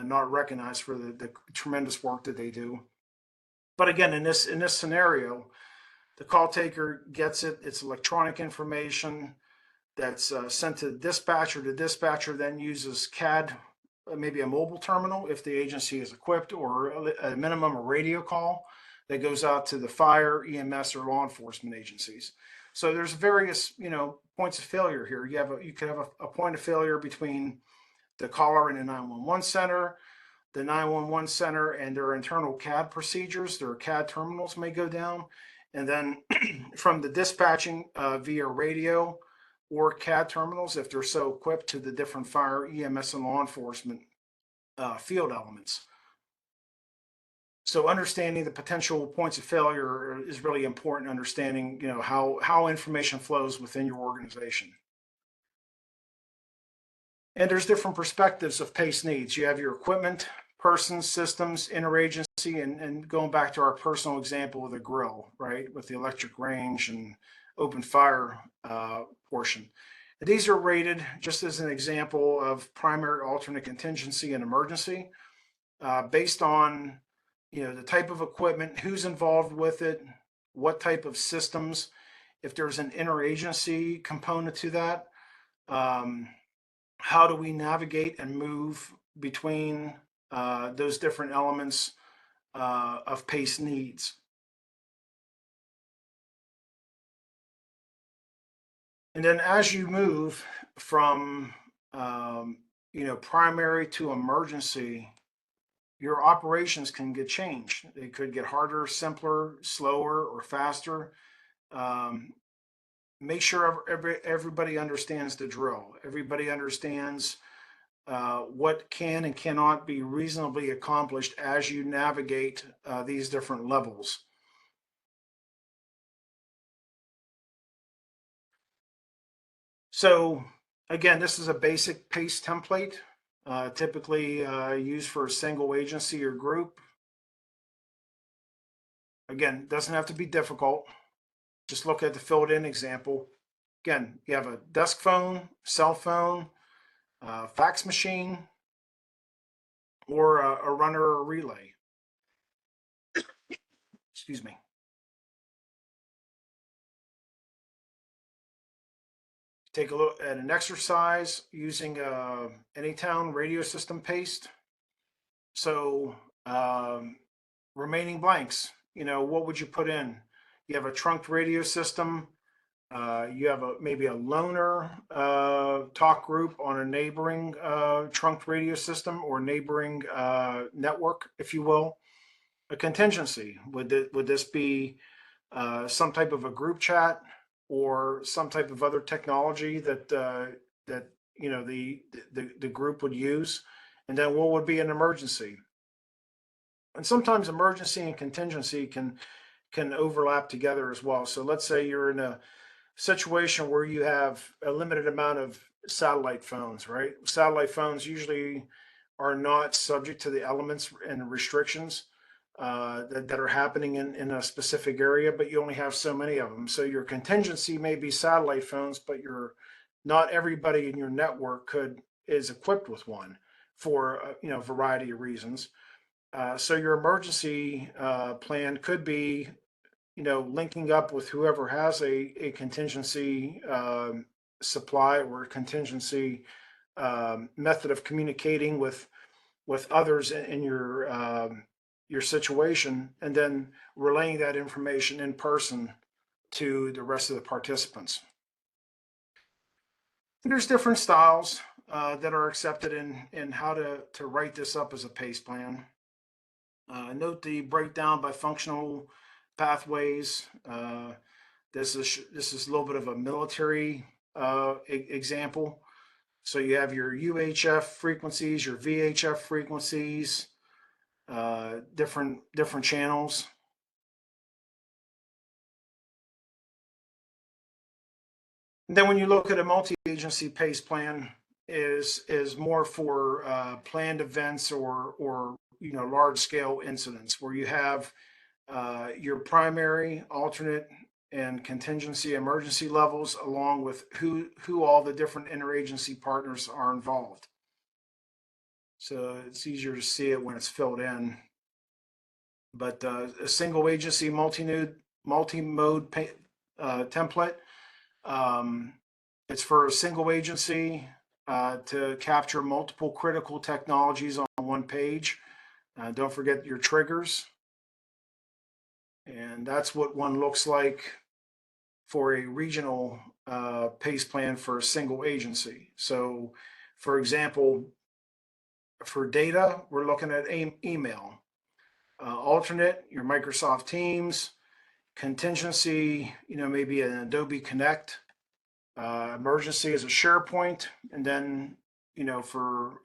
not recognized for the tremendous work that they do. But again, in this scenario, the call taker gets it. It's electronic information that's sent to the dispatcher. The dispatcher then uses CAD, maybe a mobile terminal if the agency is equipped, or at a minimum a radio call that goes out to the fire, EMS, or law enforcement agencies. So there's various points of failure here. You could have a point of failure between the caller and the 911 center. The 911 center and their internal CAD procedures, their CAD terminals may go down. And then from the dispatching via radio or CAD terminals, if they're so equipped, to the different fire, EMS, and law enforcement field elements. So understanding the potential points of failure is really important. Understanding, how information flows within your organization. And there's different perspectives of PACE needs. You have your equipment, persons, systems, interagency, and going back to our personal example with a grill, right, with the electric range and open fire portion. And these are rated just as an example of primary, alternate, contingency, and emergency based on the type of equipment, who's involved with it, what type of systems, if there's an interagency component to that. How do we navigate and move between those different elements of PACE needs? And then as you move from primary to emergency, your operations can get changed. They could get harder, simpler, slower, or faster. Um, Make sure everybody understands the drill. Everybody understands what can and cannot be reasonably accomplished as you navigate these different levels. So again, this is a basic PACE template, typically used for a single agency or group. Again, doesn't have to be difficult. Just look at the filled in example. Again, you have a desk phone, cell phone, fax machine, or a runner or relay. Excuse me. Take a look at an exercise using Anytown radio system paste. So remaining blanks, what would you put in? You have a trunked radio system. You have maybe a loaner talk group on a neighboring trunked radio system or neighboring network, if you will. A contingency, would this be some type of a group chat or some type of other technology that the group would use? And then what would be an emergency? And sometimes emergency and contingency can overlap together as well. So let's say you're in a situation where you have a limited amount of satellite phones, right? Satellite phones usually are not subject to the elements and restrictions that are happening in a specific area, but you only have so many of them. So your contingency may be satellite phones, but not everybody in your network is equipped with one for a variety of reasons. So your emergency plan could be linking up with whoever has a contingency supply or contingency method of communicating with others in your situation, and then relaying that information in person to the rest of the participants. And there's different styles that are accepted in how to write this up as a PACE plan. Note the breakdown by functional pathways. This is a little bit of a military example. So you have your UHF frequencies, your VHF frequencies, different channels. And then when you look at a multi-agency PACE plan, is more for planned events or large scale incidents where you have your primary, alternate, and contingency emergency levels, along with who all the different interagency partners are involved. So it's easier to see it when it's filled in. But a single agency multi-mode template. It's for a single agency to capture multiple critical technologies on one page. Don't forget your triggers. And that's what one looks like for a regional PACE plan for a single agency. So, for example, for data, we're looking at email. Alternate, your Microsoft Teams. Contingency, maybe an Adobe Connect. Emergency is a SharePoint. And then, for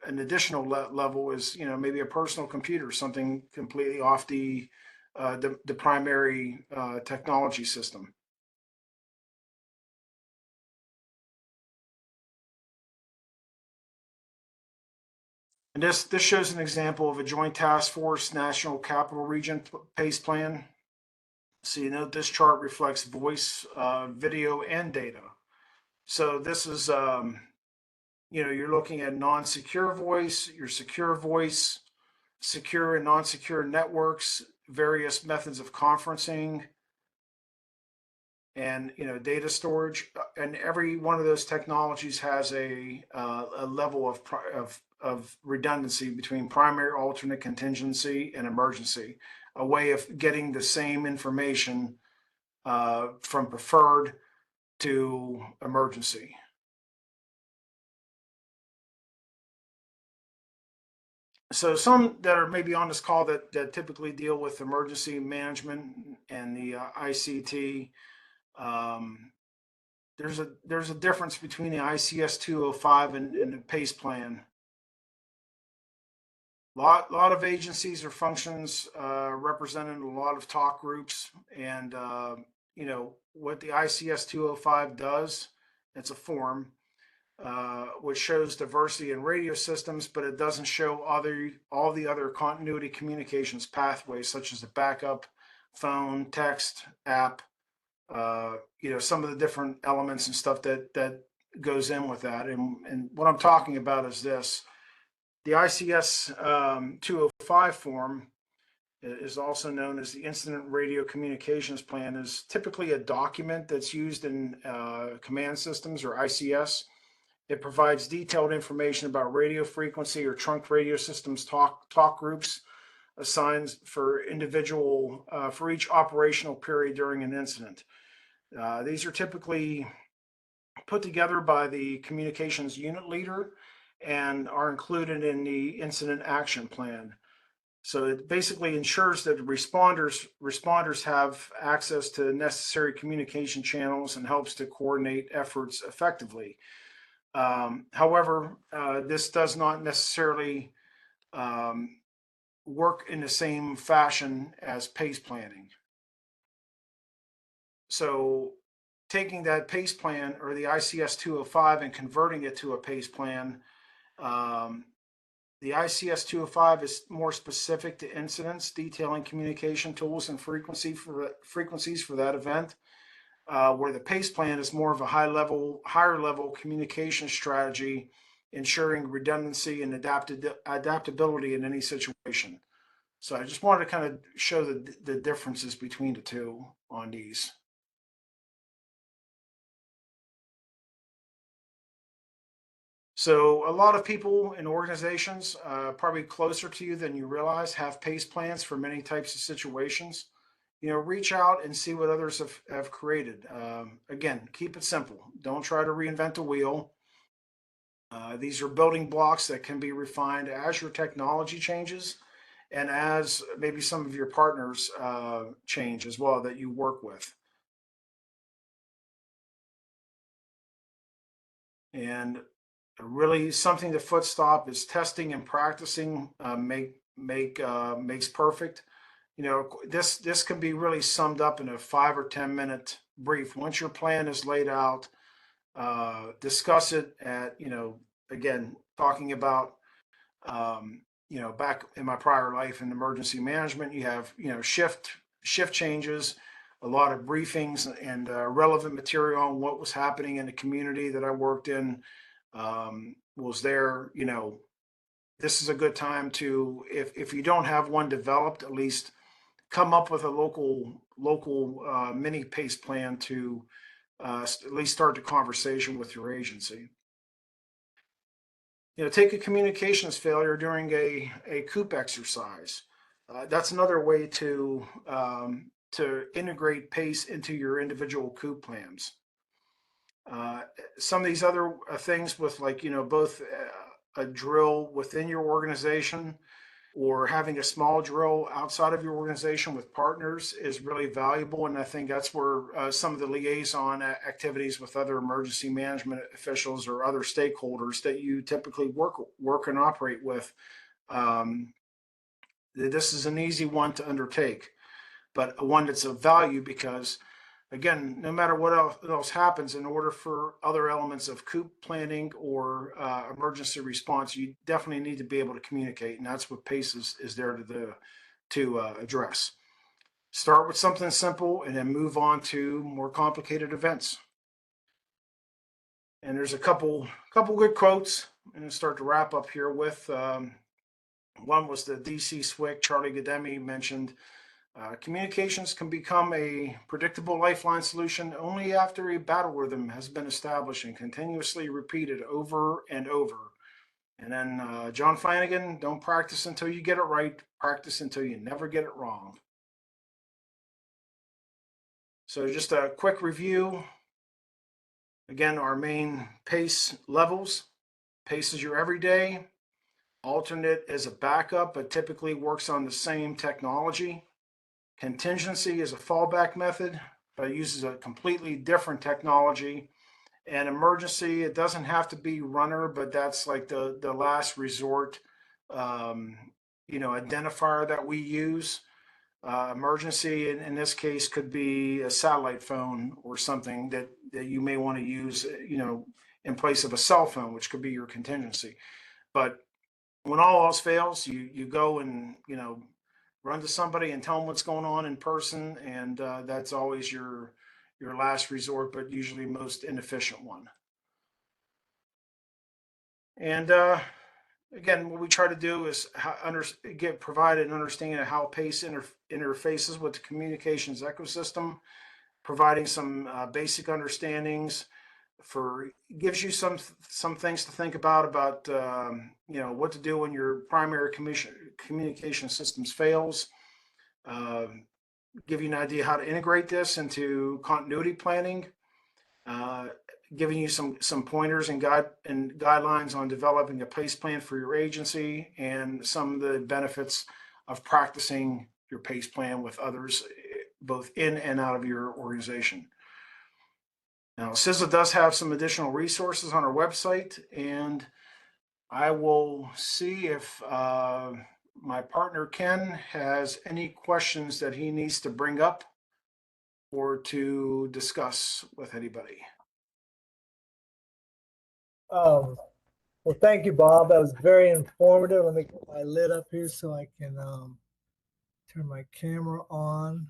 an additional level is, maybe a personal computer, something completely off the primary technology system. And this shows an example of a Joint Task Force National Capital Region PACE plan. So this chart reflects voice, video, and data. So this is, you're looking at non-secure voice, your secure voice, secure and non-secure networks, various methods of conferencing, and data storage. And every one of those technologies has a level of redundancy between primary, alternate, contingency, and emergency, a way of getting the same information from preferred to emergency. So some that are maybe on this call that typically deal with emergency management and the ICT, there's a difference between the ICS 205 and the PACE plan. Lot of agencies or functions represented in a lot of talk groups, and what the ICS 205 does, it's a form which shows diversity in radio systems, but it doesn't show all the other continuity communications pathways, such as the backup, phone, text, app, some of the different elements and stuff that goes in with that. And what I'm talking about is this. The ICS 205 form is also known as the Incident Radio Communications Plan, is typically a document that's used in command systems or ICS. It provides detailed information about radio frequency or trunk radio systems talk groups assigned for for each operational period during an incident. These are typically put together by the communications unit leader and are included in the incident action plan. So it basically ensures that responders have access to necessary communication channels and helps to coordinate efforts effectively. However, this does not necessarily work in the same fashion as PACE planning. So taking that PACE plan or the ICS 205 and converting it to a PACE plan, the ICS 205 is more specific to incidents, detailing communication tools and frequencies for that event, where the PACE plan is more of a higher level communication strategy, ensuring redundancy and adaptability in any situation. So I just wanted to kind of show the differences between the two on these. So a lot of people in organizations, probably closer to you than you realize, have PACE plans for many types of situations. Reach out and see what others have created. Again, keep it simple. Don't try to reinvent the wheel. These are building blocks that can be refined as your technology changes and as maybe some of your partners change as well that you work with. And really something to foot stop is testing and practicing makes perfect. You know, this can be really summed up in a 5 or 10 minute brief. Once your plan is laid out, discuss it at, again, talking about, back in my prior life in emergency management, you have, shift changes, a lot of briefings and relevant material on what was happening in the community that I worked in. Was there, this is a good time to, if you don't have one developed, at least come up with a local mini PACE plan to at least start the conversation with your agency. Take a communications failure during a COOP exercise. That's another way to integrate PACE into your individual COOP plans. Some of these other things with, like, both a drill within your organization or having a small drill outside of your organization with partners is really valuable. And I think that's where some of the liaison activities with other emergency management officials or other stakeholders that you typically work and operate with, this is an easy one to undertake, but one that's of value because, again, no matter what else happens, in order for other elements of COOP planning or emergency response, you definitely need to be able to communicate, and that's what PACE is there to address. Start with something simple and then move on to more complicated events. And there's a couple good quotes, and start to wrap up here with one was the DC SWIC, Charlie Gademi mentioned. Communications can become a predictable lifeline solution only after a battle rhythm has been established and continuously repeated over and over. And then John Flanagan, don't practice until you get it right, practice until you never get it wrong. So just a quick review. Again, our main PACE levels. PACE is your everyday. Alternate is a backup, but typically works on the same technology. Contingency is a fallback method, but it uses a completely different technology. And emergency, it doesn't have to be runner, but that's like the last resort, identifier that we use. Emergency in this case could be a satellite phone or something that you may want to use, in place of a cell phone, which could be your contingency. But when all else fails, you go and, run to somebody and tell them what's going on in person, and that's always your last resort, but usually most inefficient one. And again, what we try to do is provide an understanding of how PACE interfaces with the communications ecosystem, providing some basic understandings. Gives you some things to think about what to do when your primary communication systems fails. Give you an idea how to integrate this into continuity planning. Giving you some pointers and guidelines on developing a PACE plan for your agency, and some of the benefits of practicing your PACE plan with others, both in and out of your organization. Now, CISA does have some additional resources on our website, and I will see if my partner Ken has any questions that he needs to bring up or to discuss with anybody. Well, thank you, Bob. That was very informative. Let me get my lid up here so I can turn my camera on.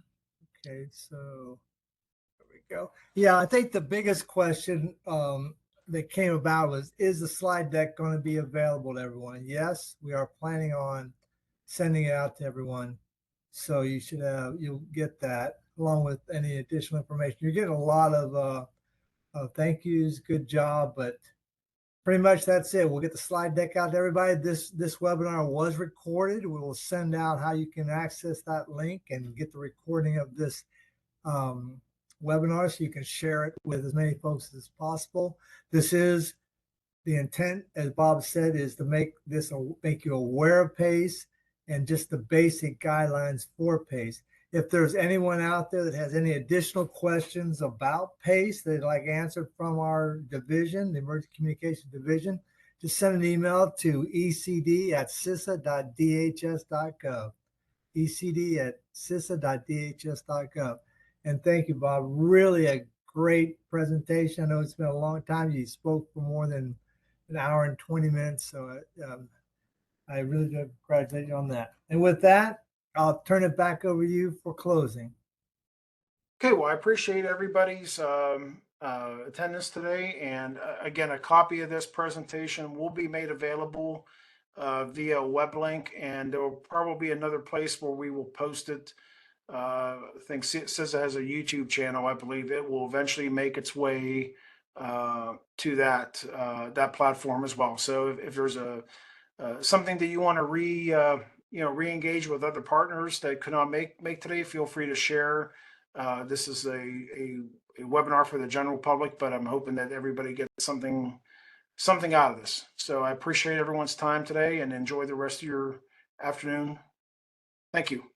Okay, so there we go. Yeah, I think the biggest question that came about was, is the slide deck going to be available to everyone? And yes, we are planning on sending it out to everyone. So you'll get that along with any additional information. You're getting a lot of thank yous, good job, but pretty much that's it. We'll get the slide deck out to everybody. This webinar was recorded. We will send out how you can access that link and get the recording of this webinar so you can share it with as many folks as possible. This is the intent, as Bob said, is to make you aware of PACE and just the basic guidelines for PACE. If there's anyone out there that has any additional questions about PACE they'd like answered from our division, the Emergency Communication Division, just send an email to ecd@cisa.dhs.gov. ecd@cisa.dhs.gov. And thank you, Bob. Really a great presentation. I know it's been a long time. You spoke for more than an hour and 20 minutes. So I really do congratulate you on that. And with that, I'll turn it back over to you for closing. Okay, well, I appreciate everybody's attendance today. And again, a copy of this presentation will be made available via web link, and there will probably be another place where we will post it. I think CISA has a YouTube channel. I believe it will eventually make its way to that platform as well. So if there's something that you want to re-engage with other partners that could not make today, feel free to share. This is a webinar for the general public, but I'm hoping that everybody gets something out of this. So I appreciate everyone's time today, and enjoy the rest of your afternoon. Thank you.